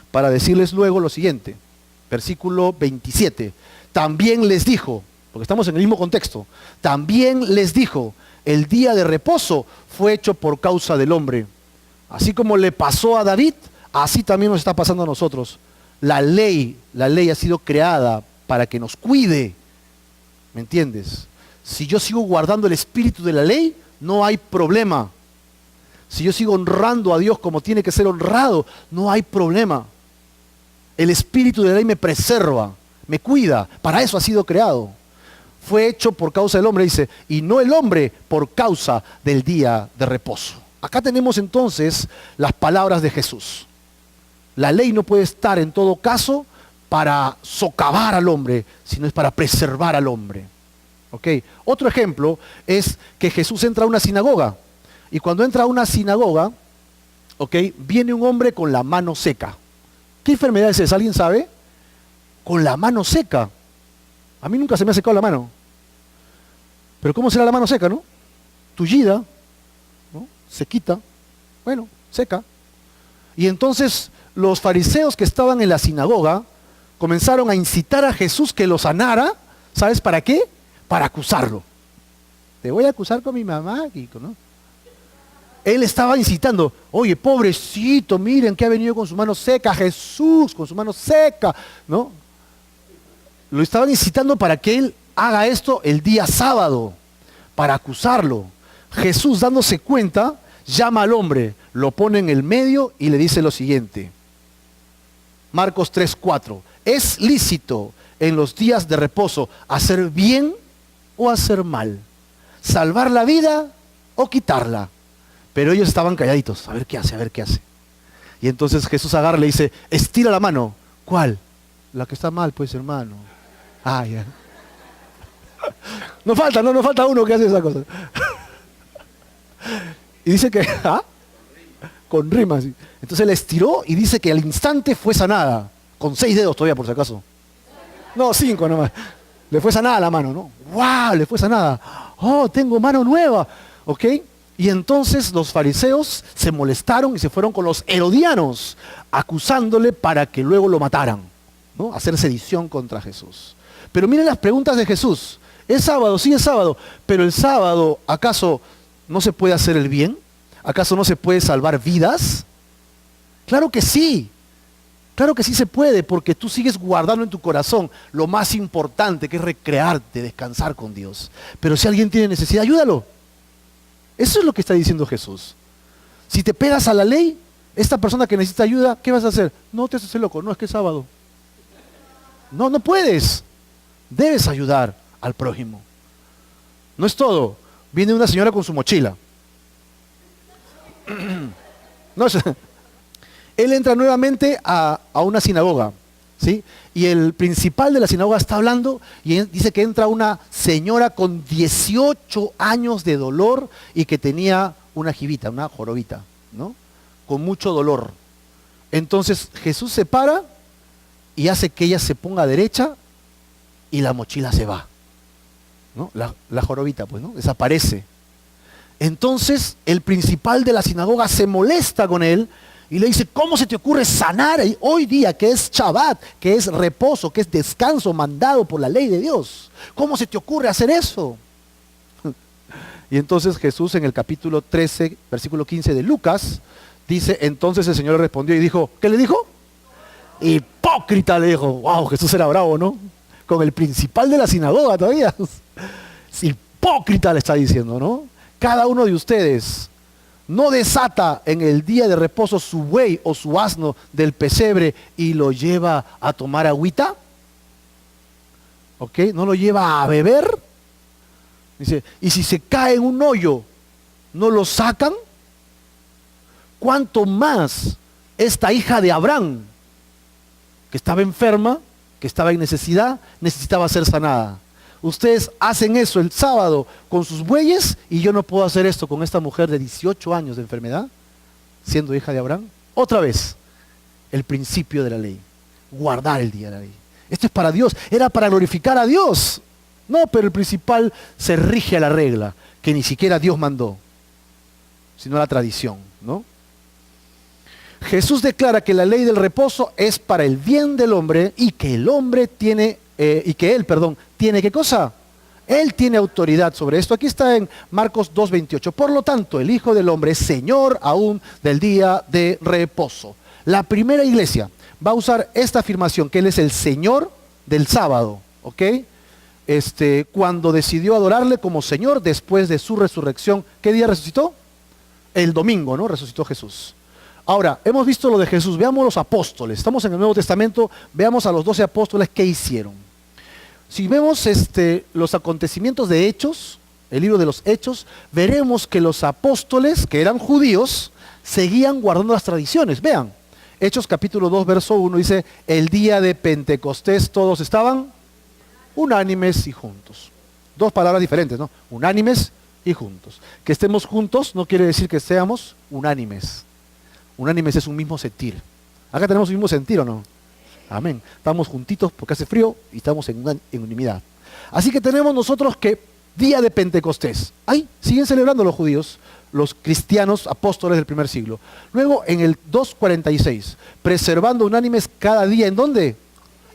para decirles luego lo siguiente, versículo 27. También les dijo, porque estamos en el mismo contexto, también les dijo, el día de reposo fue hecho por causa del hombre. Así como le pasó a David, así también nos está pasando a nosotros. La ley ha sido creada para que nos cuide. ¿Me entiendes? Si yo sigo guardando el espíritu de la ley, no hay problema. Si yo sigo honrando a Dios como tiene que ser honrado, no hay problema. El espíritu de la ley me preserva, me cuida. Para eso ha sido creado. Fue hecho por causa del hombre, dice, y no el hombre por causa del día de reposo. Acá tenemos entonces las palabras de Jesús. La ley no puede estar en todo caso para socavar al hombre, sino es para preservar al hombre. ¿Ok? Otro ejemplo es que Jesús entra a una sinagoga. Y cuando entra a una sinagoga, ¿ok?, viene un hombre con la mano seca. ¿Qué enfermedad es esa? ¿Alguien sabe? Con la mano seca. A mí nunca se me ha secado la mano. Pero ¿cómo será la mano seca, no? Tullida, ¿no? Sequita. Bueno, seca. Y entonces los fariseos que estaban en la sinagoga comenzaron a incitar a Jesús que lo sanara. ¿Sabes para qué? Para acusarlo. Te voy a acusar con mi mamá, Kiko, ¿no? Él estaba incitando, oye, pobrecito, miren que ha venido con su mano seca, Jesús, con su mano seca, ¿no? Lo estaban incitando para que él haga esto el día sábado, para acusarlo. Jesús, dándose cuenta, llama al hombre, lo pone en el medio y le dice lo siguiente. Marcos 3:4. ¿Es lícito en los días de reposo hacer bien o hacer mal? ¿Salvar la vida o quitarla? Pero ellos estaban calladitos, a ver qué hace, a ver qué hace. Y entonces Jesús agarra y le dice, estira la mano. ¿Cuál? La que está mal, pues, hermano. Ah, ya. No falta uno que hace esa cosa. Y dice que, con rimas. Entonces le estiró y dice que al instante fue sanada. Con 6 dedos todavía, por si acaso. No, 5 nomás. Le fue sanada la mano, ¿no? ¡Wow! Le fue sanada. ¡Oh, tengo mano nueva! ¿Ok? Y entonces los fariseos se molestaron y se fueron con los herodianos, acusándole para que luego lo mataran, ¿no? Hacer sedición contra Jesús. Pero miren las preguntas de Jesús. ¿Es sábado? Sí, es sábado. Pero el sábado, ¿acaso no se puede hacer el bien? ¿Acaso no se puede salvar vidas? Claro que sí. Claro que sí se puede, porque tú sigues guardando en tu corazón lo más importante, que es recrearte, descansar con Dios. Pero si alguien tiene necesidad, ayúdalo. Eso es lo que está diciendo Jesús. Si te pegas a la ley, esta persona que necesita ayuda, ¿qué vas a hacer? No te haces el loco, no, es que es sábado. No, no puedes. Debes ayudar al prójimo. No es todo. Viene una señora con su mochila. No, él entra nuevamente a una sinagoga, ¿sí? Y el principal de la sinagoga está hablando y dice que entra una señora con 18 años de dolor y que tenía una jibita, una jorobita, ¿no? Con mucho dolor. Entonces Jesús se para y hace que ella se ponga derecha y la mochila se va, ¿no? La jorobita, pues, ¿no? Desaparece. Entonces el principal de la sinagoga se molesta con él y le dice, ¿cómo se te ocurre sanar hoy día, que es Shabbat, que es reposo, que es descanso mandado por la ley de Dios? ¿Cómo se te ocurre hacer eso? Y entonces Jesús en el capítulo 13, versículo 15 de Lucas, dice, entonces el Señor le respondió y dijo, ¿qué le dijo? Hipócrita, le dijo. Wow, Jesús era bravo, ¿no? Con el principal de la sinagoga todavía. Hipócrita le está diciendo, ¿no? Cada uno de ustedes no desata en el día de reposo su buey o su asno del pesebre y lo lleva a tomar agüita. ¿Ok? No lo lleva a beber. Dice, y si se cae en un hoyo, ¿no lo sacan? ¿Cuánto más esta hija de Abraham, que estaba enferma, que estaba en necesidad, necesitaba ser sanada? Ustedes hacen eso el sábado con sus bueyes y yo no puedo hacer esto con esta mujer de 18 años de enfermedad, siendo hija de Abraham. Otra vez, el principio de la ley, guardar el día de la ley. Esto es para Dios, era para glorificar a Dios. No, pero el principal se rige a la regla, que ni siquiera Dios mandó, sino a la tradición, ¿no? Jesús declara que la ley del reposo es para el bien del hombre y que el hombre tiene, tiene ¿qué cosa? Él tiene autoridad sobre esto. Aquí está en Marcos 2:28. Por lo tanto, el Hijo del Hombre es Señor aún del día de reposo. La primera iglesia va a usar esta afirmación, que Él es el Señor del sábado, ¿ok? Cuando decidió adorarle como Señor después de su resurrección. ¿Qué día resucitó? El domingo, ¿no? Resucitó Jesús. Ahora, hemos visto lo de Jesús, veamos los apóstoles. Estamos en el Nuevo Testamento, veamos a los 12 apóstoles qué hicieron. Si vemos los acontecimientos de Hechos, el libro de los Hechos, veremos que los apóstoles, que eran judíos, seguían guardando las tradiciones. Vean, Hechos capítulo 2, verso 1 dice, el día de Pentecostés todos estaban unánimes y juntos. Dos palabras diferentes, ¿no? Unánimes y juntos. Que estemos juntos no quiere decir que seamos unánimes. Unánimes es un mismo sentir. Acá tenemos un mismo sentir, ¿o no? Amén. Estamos juntitos porque hace frío y estamos en unidad. Así que tenemos nosotros que día de Pentecostés. Ahí siguen celebrando los judíos, los cristianos apóstoles del primer siglo. Luego en el 2:46, preservando unánimes cada día. ¿En dónde?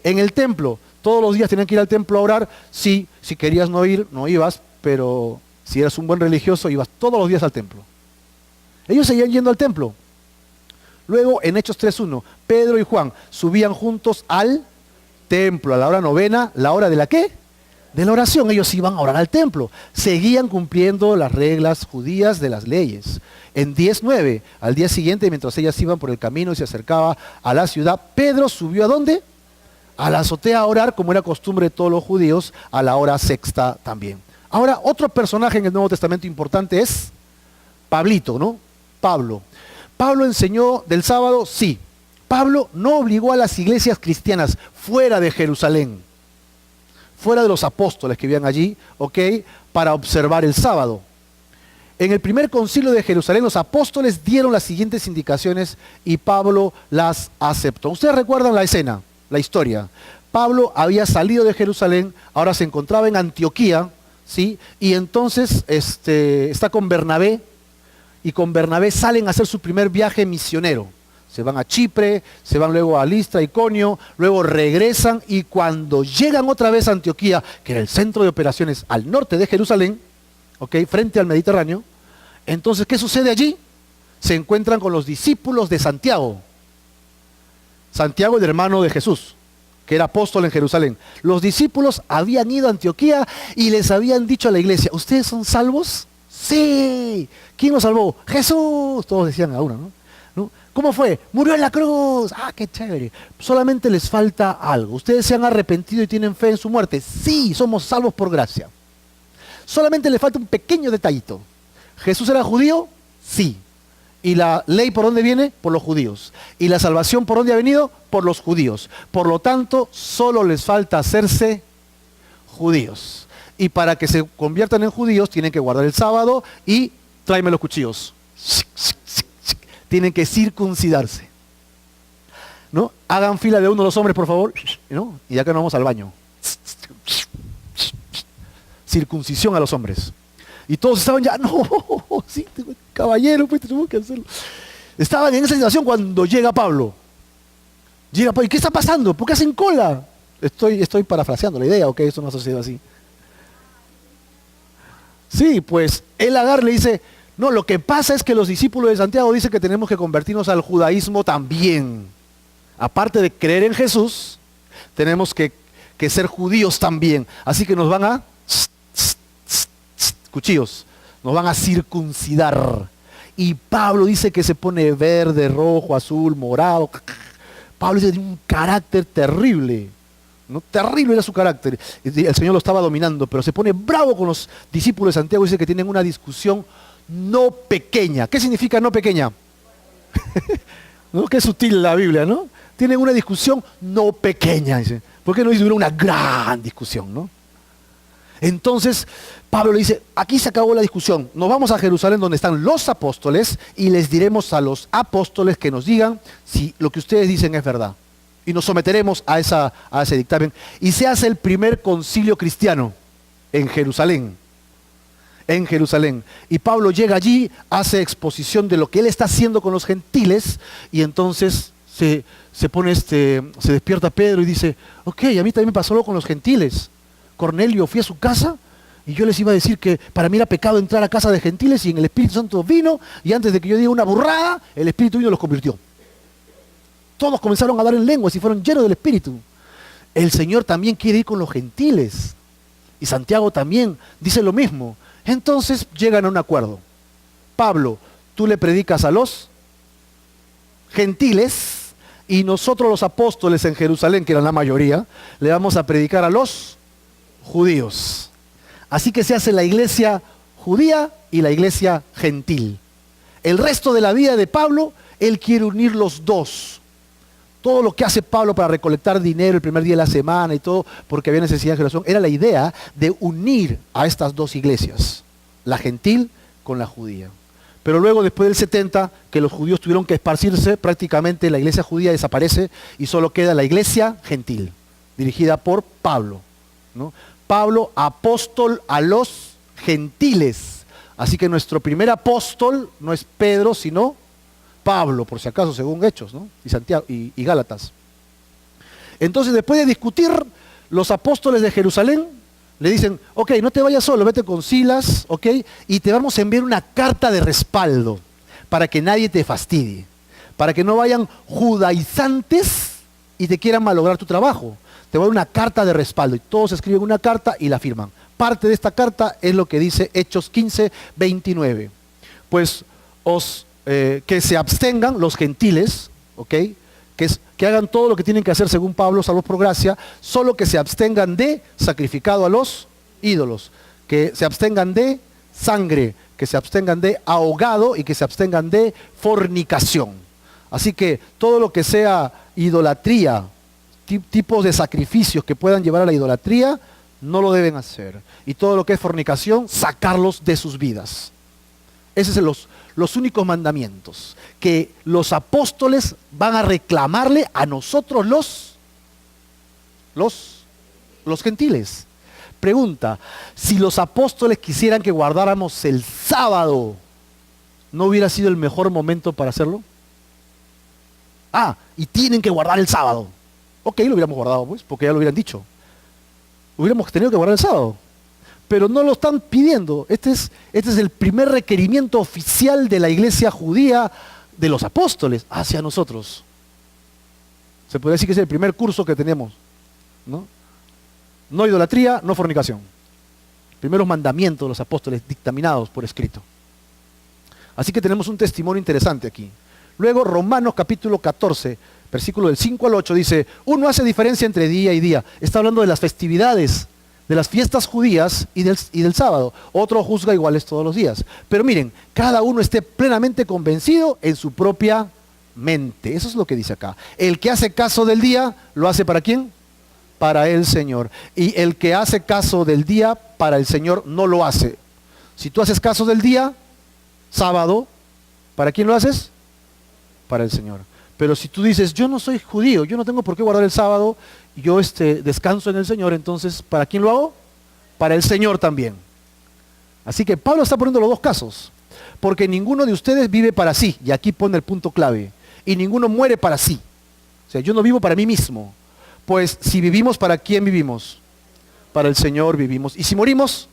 En el templo. Todos los días tenían que ir al templo a orar. Sí, si querías no ir, no ibas, pero si eras un buen religioso, ibas todos los días al templo. Ellos seguían yendo al templo. Luego, en Hechos 3:1, Pedro y Juan subían juntos al templo, a la hora novena, ¿la hora de la qué? De la oración. Ellos iban a orar al templo. Seguían cumpliendo las reglas judías de las leyes. En 10:9, al día siguiente, mientras ellas iban por el camino y se acercaba a la ciudad, Pedro subió ¿a dónde? A la azotea a orar, como era costumbre de todos los judíos, a la hora sexta también. Ahora, otro personaje en el Nuevo Testamento importante es Pablito, ¿no? Pablo. ¿Pablo enseñó del sábado? Sí. Pablo no obligó a las iglesias cristianas fuera de Jerusalén, fuera de los apóstoles que vivían allí, ¿ok?, para observar el sábado. En el primer concilio de Jerusalén, los apóstoles dieron las siguientes indicaciones y Pablo las aceptó. ¿Ustedes recuerdan la escena, la historia? Pablo había salido de Jerusalén, ahora se encontraba en Antioquía, ¿sí? Y entonces está con Bernabé, y con Bernabé salen a hacer su primer viaje misionero. Se van a Chipre, se van luego a Listra, Iconio, luego regresan y cuando llegan otra vez a Antioquía, que era el centro de operaciones al norte de Jerusalén, ¿ok?, frente al Mediterráneo, entonces, ¿qué sucede allí? Se encuentran con los discípulos de Santiago. Santiago, el hermano de Jesús, que era apóstol en Jerusalén. Los discípulos habían ido a Antioquía y les habían dicho a la iglesia, ¿ustedes son salvos? Sí. ¿Quién los salvó? Jesús. Todos decían a uno, ¿no? ¿Cómo fue? Murió en la cruz. Ah, qué chévere. Solamente les falta algo. ¿Ustedes se han arrepentido y tienen fe en su muerte? Sí, somos salvos por gracia. Solamente les falta un pequeño detallito. ¿Jesús era judío? Sí. ¿Y la ley por dónde viene? Por los judíos. ¿Y la salvación por dónde ha venido? Por los judíos. Por lo tanto, solo les falta hacerse judíos. Y para que se conviertan en judíos, tienen que guardar el sábado y tráeme los cuchillos. Tienen que circuncidarse, ¿no? Hagan fila de uno los hombres, por favor, ¿no? Y acá nos vamos al baño. Circuncisión a los hombres. Y todos estaban ya, no, sí, caballero, pues tenemos que hacerlo. Estaban en esa situación cuando llega Pablo. Llega Pablo, ¿y qué está pasando? ¿Por qué hacen cola? Estoy parafraseando la idea, ok, eso no ha sucedido así. Sí, pues él agarra y le dice, no, lo que pasa es que los discípulos de Santiago dicen que tenemos que convertirnos al judaísmo también. Aparte de creer en Jesús, tenemos que ser judíos también. Así que nos van a cuchillos, nos van a circuncidar. Y Pablo dice que se pone verde, rojo, azul, morado. Pablo dice que tiene un carácter terrible, ¿no? Terrible era su carácter. El Señor lo estaba dominando, pero se pone bravo con los discípulos de Santiago y dice que tienen una discusión no pequeña. ¿Qué significa no pequeña? ¿No? Qué sutil la Biblia, ¿no? Tienen una discusión no pequeña, dice. ¿Por qué no dice una gran discusión, no? Entonces Pablo le dice, aquí se acabó la discusión, nos vamos a Jerusalén donde están los apóstoles y les diremos a los apóstoles que nos digan si lo que ustedes dicen es verdad. Y nos someteremos a ese dictamen. Y se hace el primer concilio cristiano en Jerusalén. En Jerusalén. Y Pablo llega allí, hace exposición de lo que él está haciendo con los gentiles y entonces se despierta Pedro y dice, ok, a mí también me pasó algo con los gentiles. Cornelio, fui a su casa y yo les iba a decir que para mí era pecado entrar a casa de gentiles y en el Espíritu Santo vino y antes de que yo diga una burrada, el Espíritu vino y los convirtió. Todos comenzaron a hablar en lenguas y fueron llenos del Espíritu. el Señor también quiere ir con los gentiles. Y Santiago también dice lo mismo. Entonces llegan a un acuerdo. Pablo, tú le predicas a los gentiles y nosotros los apóstoles en Jerusalén, que eran la mayoría, le vamos a predicar a los judíos. Así que se hace la iglesia judía y la iglesia gentil. El resto de la vida de Pablo, él quiere unir los dos. Todo lo que hace Pablo para recolectar dinero el primer día de la semana y todo, porque había necesidad de Jerusalén, era la idea de unir a estas dos iglesias, la gentil con la judía. Pero luego, después del 70, que los judíos tuvieron que esparcirse, prácticamente la iglesia judía desaparece y solo queda la iglesia gentil, dirigida por Pablo, ¿no? Pablo, apóstol a los gentiles. Así que nuestro primer apóstol no es Pedro, sino Pablo, por si acaso, según Hechos, ¿no? Y Santiago y Gálatas. Entonces, después de discutir, los apóstoles de Jerusalén le dicen, ok, no te vayas solo, vete con Silas, ok, y te vamos a enviar una carta de respaldo para que nadie te fastidie, para que no vayan judaizantes y te quieran malograr tu trabajo. Te voy a dar una carta de respaldo y todos escriben una carta y la firman. Parte de esta carta es lo que dice Hechos 15, 29. Pues que se abstengan los gentiles, ok, que hagan todo lo que tienen que hacer según Pablo, salvos por gracia, solo que se abstengan de sacrificado a los ídolos, que se abstengan de sangre, que se abstengan de ahogado y que se abstengan de fornicación. Así que todo lo que sea idolatría, tipos de sacrificios que puedan llevar a la idolatría, no lo deben hacer. Y todo lo que es fornicación, sacarlos de sus vidas. Esos son los únicos mandamientos que los apóstoles van a reclamarle a nosotros los gentiles. Pregunta, si los apóstoles quisieran que guardáramos el sábado, ¿no hubiera sido el mejor momento para hacerlo? Y tienen que guardar el sábado. Ok, lo hubiéramos guardado, pues, porque ya lo hubieran dicho. Hubiéramos tenido que guardar el sábado. Pero no lo están pidiendo. Este es el primer requerimiento oficial de la iglesia judía, de los apóstoles, hacia nosotros. Se podría decir que es el primer curso que tenemos, ¿no? No idolatría, no fornicación. Primeros mandamientos de los apóstoles dictaminados por escrito. Así que tenemos un testimonio interesante aquí. Luego, Romanos capítulo 14, versículo del 5 al 8, dice, uno hace diferencia entre día y día. Está hablando de las festividades, de las fiestas judías y del sábado. Otro juzga iguales todos los días. Pero miren, cada uno esté plenamente convencido en su propia mente. Eso es lo que dice acá. El que hace caso del día, ¿lo hace para quién? Para el Señor. Y el que hace caso del día, para el Señor no lo hace. Si tú haces caso del día, sábado, ¿para quién lo haces? Para el Señor. Pero si tú dices, yo no soy judío, yo no tengo por qué guardar el sábado, yo descanso en el Señor, entonces, ¿para quién lo hago? Para el Señor también. Así que Pablo está poniendo los dos casos, porque ninguno de ustedes vive para sí, y aquí pone el punto clave, y ninguno muere para sí. O sea, yo no vivo para mí mismo, pues si vivimos, ¿para quién vivimos? Para el Señor vivimos, y si morimos,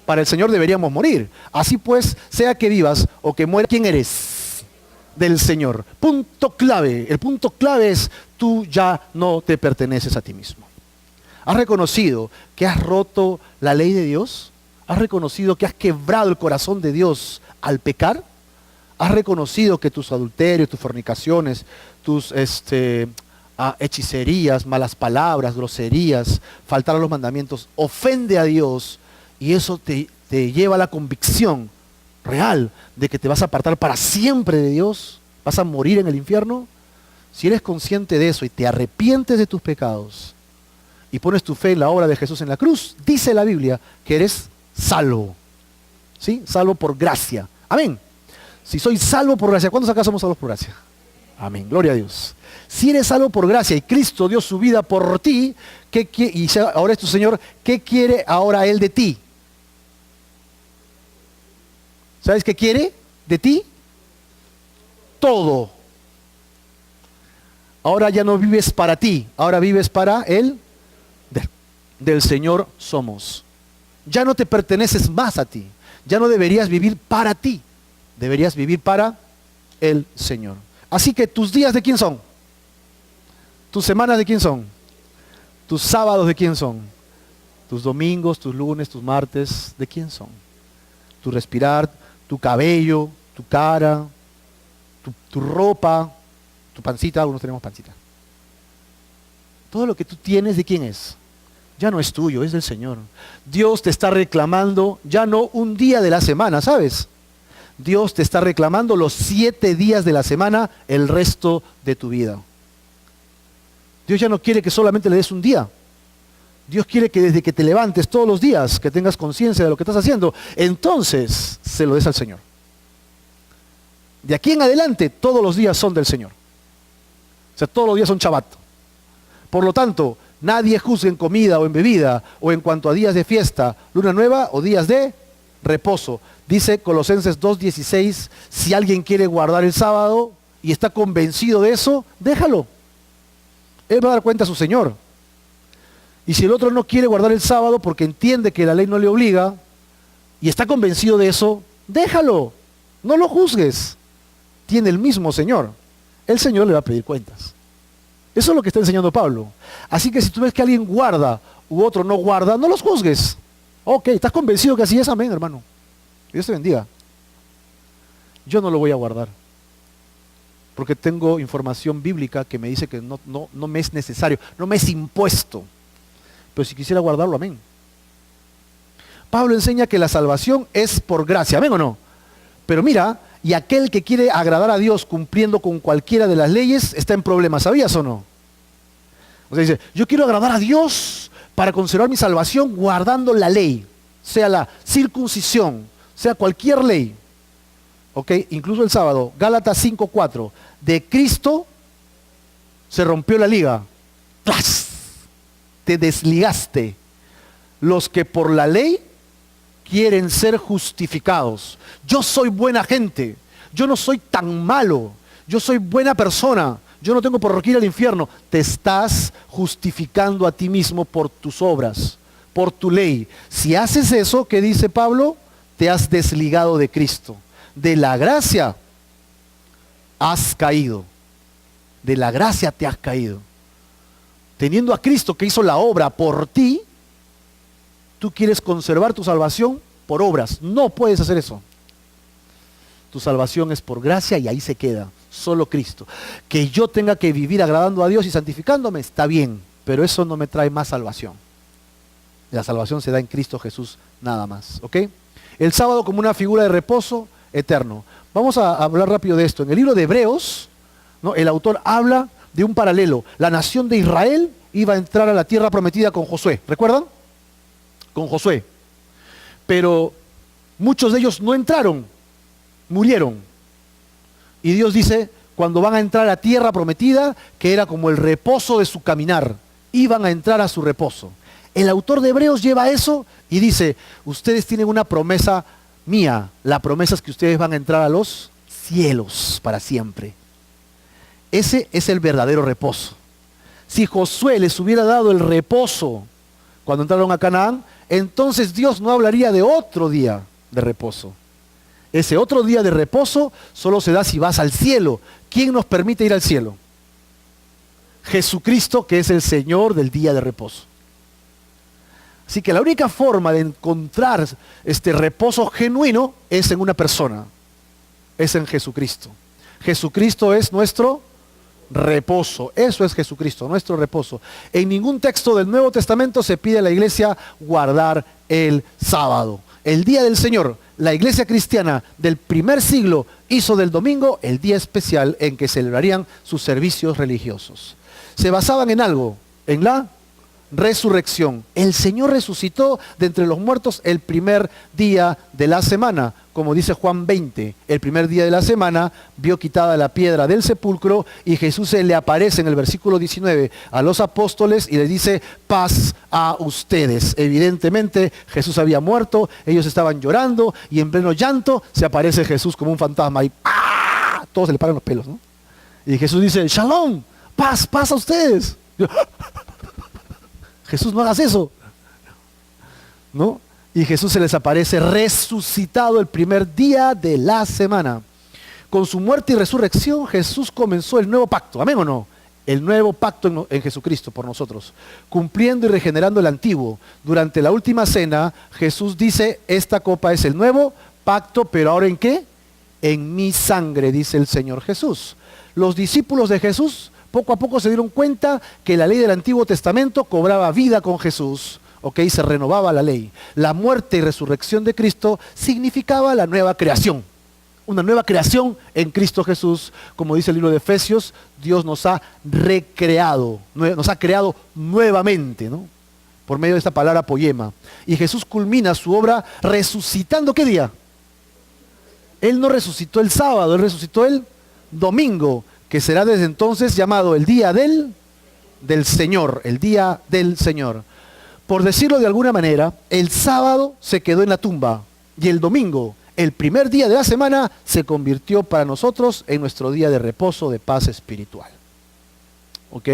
para el Señor deberíamos morir. Así pues, sea que vivas o que mueras, ¿quién eres? Del Señor. Punto clave. El punto clave es, tú ya no te perteneces a ti mismo. ¿Has reconocido que has roto la ley de Dios? ¿Has reconocido que has quebrado el corazón de Dios al pecar? ¿Has reconocido que tus adulterios, tus fornicaciones, tus hechicerías, malas palabras, groserías, faltar a los mandamientos, ofende a Dios, y eso te lleva a la convicción real de que te vas a apartar para siempre de Dios, vas a morir en el infierno? Si eres consciente de eso y te arrepientes de tus pecados y pones tu fe en la obra de Jesús en la cruz, dice la Biblia que eres salvo, ¿sí? Salvo por gracia. Amén. Si soy salvo por gracia, ¿cuántos acá somos salvos por gracia? Amén, gloria a Dios. Si eres salvo por gracia y Cristo dio su vida por ti, y ahora es tu Señor, ¿qué quiere ahora Él de ti? ¿Sabes qué quiere de ti? Todo. Ahora ya no vives para ti, ahora vives para Él. Del Señor somos. Ya no te perteneces más a ti. Ya no deberías vivir para ti. Deberías vivir para el Señor. Así que tus días, ¿de quién son? Tus semanas, ¿de quién son? ¿Tus sábados de quién son? Tus domingos, tus lunes, tus martes, ¿de quién son? Tu respirar, tu cabello, tu cara, tu ropa, tu pancita, algunos tenemos pancita. Todo lo que tú tienes, ¿de quién es? Ya no es tuyo, es del Señor. Dios te está reclamando ya no un día de la semana, ¿sabes? Dios te está reclamando los 7 días de la semana, el resto de tu vida. Dios ya no quiere que solamente le des un día. Dios quiere que desde que te levantes todos los días, que tengas conciencia de lo que estás haciendo, entonces se lo des al Señor. De aquí en adelante, todos los días son del Señor. O sea, todos los días son Shabbat. Por lo tanto, nadie juzgue en comida o en bebida, o en cuanto a días de fiesta, luna nueva o días de reposo. Dice Colosenses 2:16, si alguien quiere guardar el sábado y está convencido de eso, déjalo. Él va a dar cuenta a su Señor. Y si el otro no quiere guardar el sábado porque entiende que la ley no le obliga y está convencido de eso, déjalo. No lo juzgues. Tiene el mismo Señor. El Señor le va a pedir cuentas. Eso es lo que está enseñando Pablo. Así que si tú ves que alguien guarda u otro no guarda, no los juzgues. Ok, ¿estás convencido que así es? Amén, hermano. Dios te bendiga. Yo no lo voy a guardar. Porque tengo información bíblica que me dice que no me es necesario, no me es impuesto. Pero si quisiera guardarlo, amén. Pablo enseña que la salvación es por gracia, amén o no. Pero mira, y aquel que quiere agradar a Dios cumpliendo con cualquiera de las leyes está en problemas, ¿sabías o no? O sea, dice, yo quiero agradar a Dios para conservar mi salvación guardando la ley, sea la circuncisión, sea cualquier ley. ¿Ok? Incluso el sábado, Gálatas 5:4, de Cristo se rompió la liga. ¡Plas! Te desligaste. Los que por la ley quieren ser justificados. Yo soy buena gente, yo no soy tan malo, yo soy buena persona, yo no tengo por qué ir al infierno. Te estás justificando a ti mismo por tus obras, por tu ley. Si haces eso, ¿qué dice Pablo? Te has desligado de Cristo. De la gracia has caído. De la gracia te has caído. Teniendo a Cristo que hizo la obra por ti, tú quieres conservar tu salvación por obras. No puedes hacer eso. Tu salvación es por gracia y ahí se queda. Solo Cristo. Que yo tenga que vivir agradando a Dios y santificándome, está bien, pero eso no me trae más salvación. La salvación se da en Cristo Jesús nada más. ¿Ok? El sábado como una figura de reposo eterno. Vamos a hablar rápido de esto. En el libro de Hebreos, ¿no?, el autor habla de un paralelo. La nación de Israel iba a entrar a la tierra prometida con Josué. ¿Recuerdan? Con Josué. Pero muchos de ellos no entraron, murieron. Y Dios dice, cuando van a entrar a la tierra prometida, que era como el reposo de su caminar, iban a entrar a su reposo. El autor de Hebreos lleva eso y dice, ustedes tienen una promesa mía. La promesa es que ustedes van a entrar a los cielos para siempre. Ese es el verdadero reposo. Si Josué les hubiera dado el reposo cuando entraron a Canaán, entonces Dios no hablaría de otro día de reposo. Ese otro día de reposo solo se da si vas al cielo. ¿Quién nos permite ir al cielo? Jesucristo, que es el Señor del día de reposo. Así que la única forma de encontrar este reposo genuino es en una persona, es en Jesucristo. Jesucristo es nuestro reposo. Eso es Jesucristo, nuestro reposo. En ningún texto del Nuevo Testamento se pide a la iglesia guardar el sábado. El día del Señor, la iglesia cristiana del primer siglo hizo del domingo el día especial en que celebrarían sus servicios religiosos. Se basaban en algo, en la resurrección. El Señor resucitó de entre los muertos el primer día de la semana. Como dice Juan 20, el primer día de la semana vio quitada la piedra del sepulcro y Jesús se le aparece en el versículo 19 a los apóstoles y les dice, paz a ustedes. Evidentemente Jesús había muerto, ellos estaban llorando y en pleno llanto se aparece Jesús como un fantasma y ¡ah! Todos se le paran los pelos, ¿no? Y Jesús dice, shalom, paz, paz a ustedes. Jesús, no hagas eso, ¿no? Y Jesús se les aparece resucitado el primer día de la semana. Con su muerte y resurrección, Jesús comenzó el nuevo pacto, ¿amén o no? el nuevo pacto en Jesucristo por nosotros, cumpliendo y regenerando el antiguo. Durante la última cena, Jesús dice, esta copa es el nuevo pacto, pero ahora ¿en qué? En mi sangre, dice el Señor Jesús. Los discípulos de Jesús poco a poco se dieron cuenta que la ley del Antiguo Testamento cobraba vida con Jesús, ¿ok? Se renovaba la ley. La muerte y resurrección de Cristo significaba la nueva creación. Una nueva creación en Cristo Jesús, como dice el libro de Efesios, Dios nos ha recreado, nos ha creado nuevamente, ¿no? Por medio de esta palabra poema. Y Jesús culmina su obra resucitando, ¿qué día? Él no resucitó el sábado, Él resucitó el domingo, que será desde entonces llamado el día del Señor, el día del Señor. Por decirlo de alguna manera, el sábado se quedó en la tumba y el domingo, el primer día de la semana, se convirtió para nosotros en nuestro día de reposo, de paz espiritual. ¿Ok?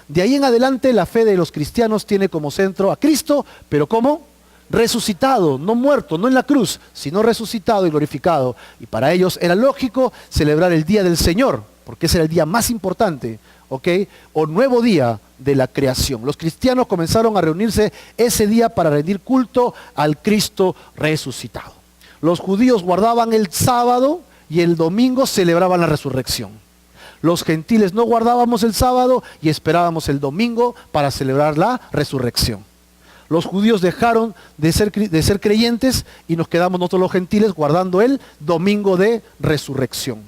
De ahí en adelante la fe de los cristianos tiene como centro a Cristo, pero ¿cómo? Resucitado, no muerto, no en la cruz, sino resucitado y glorificado. Y para ellos era lógico celebrar el día del Señor, porque ese era el día más importante, ¿ok? O nuevo día de la creación. Los cristianos comenzaron a reunirse ese día para rendir culto al Cristo resucitado. Los judíos guardaban el sábado y el domingo celebraban la resurrección. Los gentiles no guardábamos el sábado y esperábamos el domingo para celebrar la resurrección. Los judíos dejaron de ser creyentes y nos quedamos nosotros los gentiles guardando el domingo de resurrección.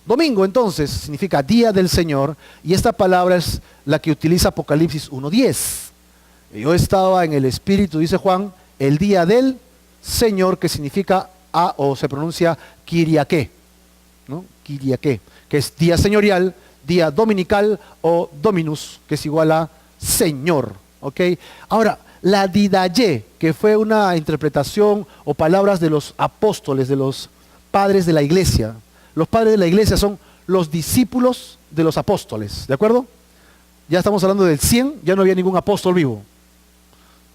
Domingo entonces significa día del Señor y esta palabra es la que utiliza Apocalipsis 1:10. Yo estaba en el Espíritu, dice Juan, el día del Señor, que significa o se pronuncia Kyriake, ¿no? Kyriake, que es día señorial, día dominical o dominus, que es igual a Señor. ¿Ok? Ahora, la didaye, que fue una interpretación o palabras de los apóstoles, de los padres de la iglesia. Los padres de la iglesia son los discípulos de los apóstoles, ¿de acuerdo? Ya estamos hablando del 100, ya no había ningún apóstol vivo.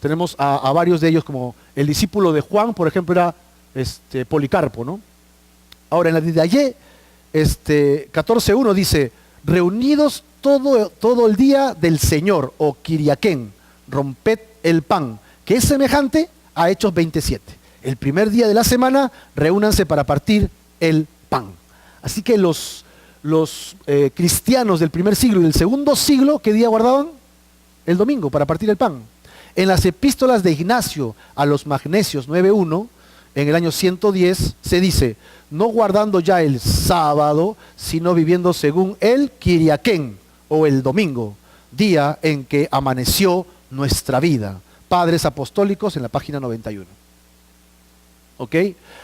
Tenemos a varios de ellos, como el discípulo de Juan, por ejemplo, era Policarpo, ¿no? Ahora, en la didaye, 14:1 dice, reunidos todo el día del Señor, o Kiriakén, romped el pan, que es semejante a Hechos 27. El primer día de la semana, reúnanse para partir el pan. Así que los cristianos del primer siglo y del segundo siglo, ¿qué día guardaban? El domingo, para partir el pan. En las epístolas de Ignacio a los Magnesios 9:1, en el año 110, se dice, no guardando ya el sábado, sino viviendo según el Kiriakén, o el domingo, día en que amaneció nuestra vida. Padres Apostólicos en la página 91. ¿Ok?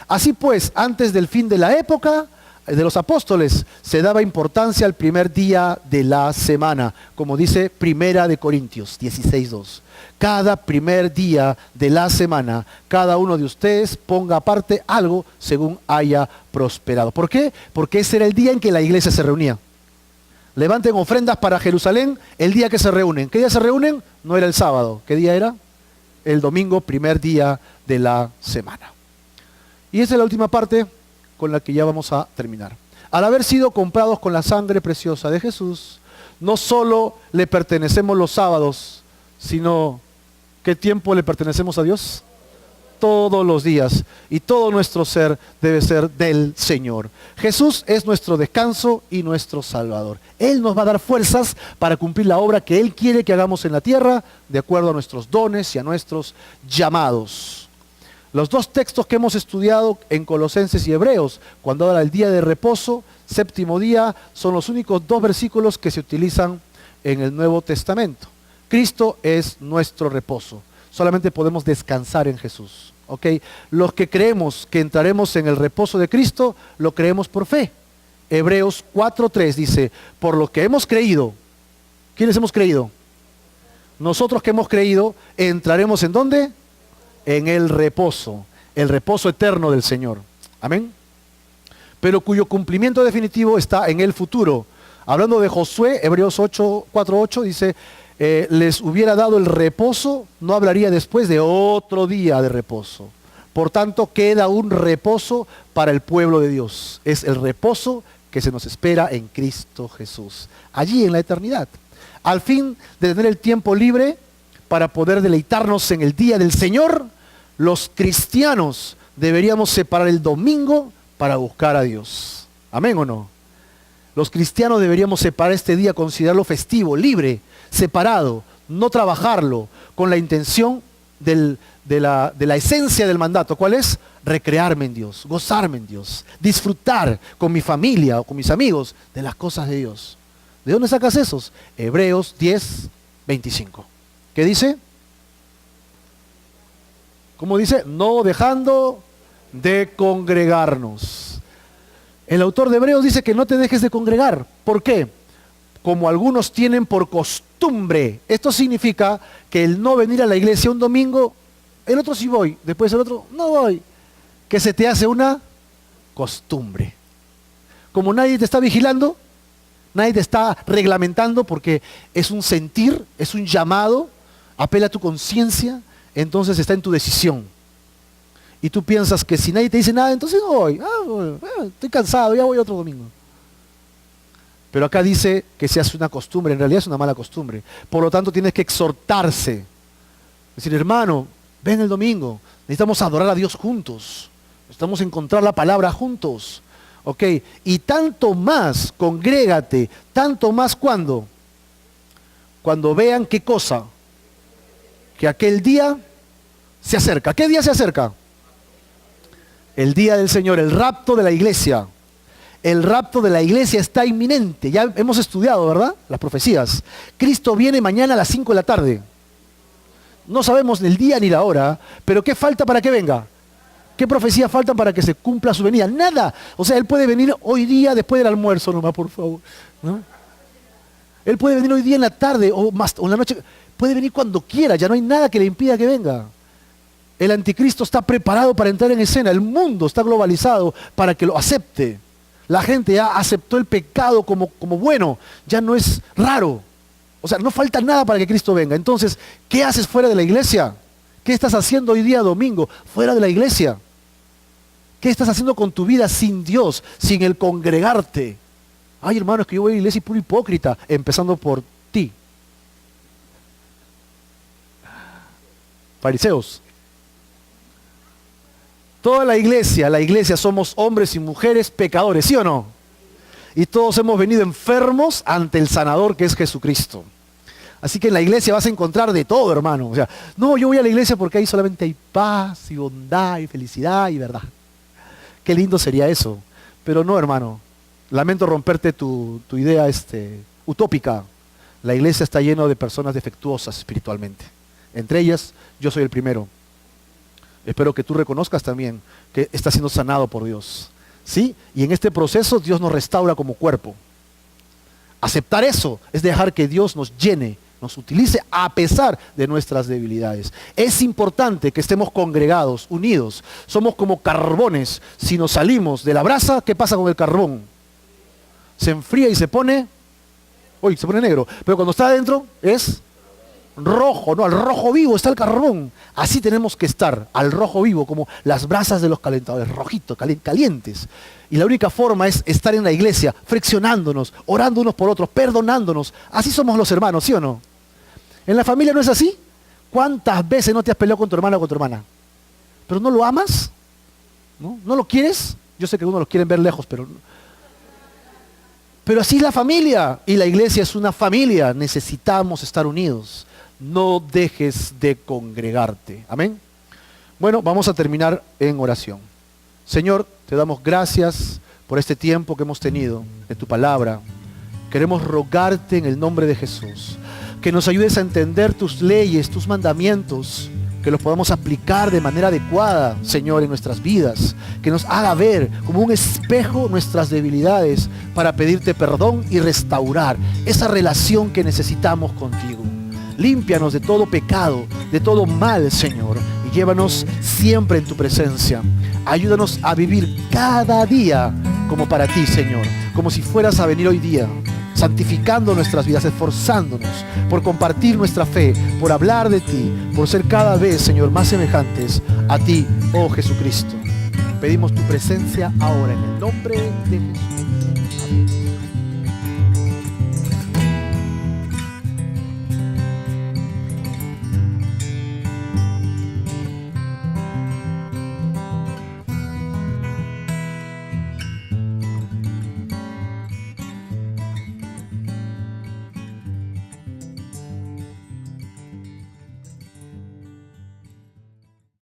Así pues, antes del fin de la época de los apóstoles, se daba importancia al primer día de la semana, como dice Primera de Corintios 16:2. Cada primer día de la semana, cada uno de ustedes ponga aparte algo según haya prosperado. ¿Por qué? Porque ese era el día en que la iglesia se reunía. Levanten ofrendas para Jerusalén el día que se reúnen. ¿Qué día se reúnen? No era el sábado. ¿Qué día era? El domingo, primer día de la semana. Y esa es la última parte con la que ya vamos a terminar. Al haber sido comprados con la sangre preciosa de Jesús, no solo le pertenecemos los sábados, sino ¿qué tiempo le pertenecemos a Dios? Todos los días, y todo nuestro ser debe ser del Señor. Jesús es nuestro descanso y nuestro Salvador. Él nos va a dar fuerzas para cumplir la obra que Él quiere que hagamos en la tierra, de acuerdo a nuestros dones y a nuestros llamados. Los dos textos que hemos estudiado en Colosenses y Hebreos, cuando habla del día de reposo, séptimo día, son los únicos dos versículos que se utilizan en el Nuevo Testamento. Cristo es nuestro reposo. Solamente podemos descansar en Jesús. ¿Ok? Los que creemos que entraremos en el reposo de Cristo, lo creemos por fe. Hebreos 4:3 dice, por lo que hemos creído. ¿Quiénes hemos creído? Nosotros que hemos creído, entraremos ¿en dónde? En el reposo eterno del Señor. Amén. Pero cuyo cumplimiento definitivo está en el futuro. Hablando de Josué, Hebreos 4:8 dice, les hubiera dado el reposo, no hablaría después de otro día de reposo. Por tanto, queda un reposo para el pueblo de Dios. Es el reposo que se nos espera en Cristo Jesús, allí en la eternidad. Al fin de tener el tiempo libre para poder deleitarnos en el día del Señor, los cristianos deberíamos separar el domingo para buscar a Dios. ¿Amén o no? Los cristianos deberíamos separar este día, considerarlo festivo, libre, separado, no trabajarlo, con la intención de la esencia del mandato. ¿Cuál es? Recrearme en Dios, gozarme en Dios, disfrutar con mi familia o con mis amigos de las cosas de Dios. ¿De dónde sacas esos? Hebreos 10, 25. ¿Qué dice? ¿Cómo dice? No dejando de congregarnos. El autor de Hebreos dice que no te dejes de congregar. ¿Por qué? Como algunos tienen por costumbre. Esto significa que el no venir a la iglesia un domingo, el otro sí voy, después el otro no voy. Que se te hace una costumbre. Como nadie te está vigilando, nadie te está reglamentando, porque es un sentir, es un llamado, apela a tu conciencia, entonces está en tu decisión. Y tú piensas que si nadie te dice nada, entonces no voy. Estoy cansado, ya voy otro domingo. Pero acá dice que se hace una costumbre, en realidad es una mala costumbre. Por lo tanto, tienes que exhortarse. Decir, hermano, ven el domingo, necesitamos adorar a Dios juntos. Necesitamos encontrar la palabra juntos. ¿Ok? Y tanto más, congrégate, tanto más cuando vean qué cosa, que aquel día se acerca. ¿Qué día se acerca? El día del Señor, el rapto de la iglesia. El rapto de la iglesia está inminente. Ya hemos estudiado, ¿verdad? Las profecías. Cristo viene mañana a las 5 de la tarde. No sabemos el día ni la hora, pero ¿qué falta para que venga? ¿Qué profecías faltan para que se cumpla su venida? Nada. O sea, Él puede venir hoy día después del almuerzo nomás, por favor, ¿no? Él puede venir hoy día en la tarde o en la noche. Puede venir cuando quiera, ya no hay nada que le impida que venga. El anticristo está preparado para entrar en escena. El mundo está globalizado para que lo acepte. La gente ya aceptó el pecado como bueno. Ya no es raro. O sea, no falta nada para que Cristo venga. Entonces, ¿qué haces fuera de la iglesia? ¿Qué estás haciendo hoy día domingo fuera de la iglesia? ¿Qué estás haciendo con tu vida sin Dios, sin el congregarte? Ay, hermano, es que yo voy a la iglesia y puro hipócrita, empezando por ti. Fariseos. Toda la iglesia somos hombres y mujeres pecadores, ¿sí o no? Y todos hemos venido enfermos ante el sanador que es Jesucristo. Así que en la iglesia vas a encontrar de todo, hermano. O sea, no, yo voy a la iglesia porque ahí solamente hay paz y bondad y felicidad y verdad. Qué lindo sería eso. Pero no, hermano. Lamento romperte tu idea utópica. La iglesia está llena de personas defectuosas espiritualmente. Entre ellas, yo soy el primero. Espero que tú reconozcas también que estás siendo sanado por Dios. ¿Sí? Y en este proceso Dios nos restaura como cuerpo. Aceptar eso es dejar que Dios nos llene, nos utilice a pesar de nuestras debilidades. Es importante que estemos congregados, unidos. Somos como carbones. Si nos salimos de la brasa, ¿qué pasa con el carbón? Se enfría y se pone negro. Pero cuando está adentro es rojo, ¿no? Al rojo vivo está el carbón. Así tenemos que estar, al rojo vivo, como las brasas de los calentadores, rojitos, calientes. Y la única forma es estar en la iglesia, friccionándonos, orando unos por otros, perdonándonos. Así somos los hermanos, ¿sí o no? ¿En la familia no es así? ¿Cuántas veces no te has peleado con tu hermano o con tu hermana? ¿Pero no lo amas? ¿No lo quieres? Yo sé que uno los quieren ver lejos, pero así es la familia. Y la iglesia es una familia. Necesitamos estar unidos. No dejes de congregarte. Amén. Bueno, vamos a terminar en oración. Señor, te damos gracias por este tiempo que hemos tenido de tu palabra. Queremos rogarte en el nombre de Jesús que nos ayudes a entender tus leyes, tus mandamientos, que los podamos aplicar de manera adecuada, Señor, en nuestras vidas, que nos haga ver como un espejo nuestras debilidades para pedirte perdón y restaurar esa relación que necesitamos contigo. Límpianos de todo pecado, de todo mal, Señor, y llévanos siempre en tu presencia. Ayúdanos a vivir cada día como para ti, Señor, como si fueras a venir hoy día, santificando nuestras vidas, esforzándonos por compartir nuestra fe, por hablar de ti, por ser cada vez, Señor, más semejantes a ti, oh Jesucristo. Pedimos tu presencia ahora en el nombre de Jesús. Dios.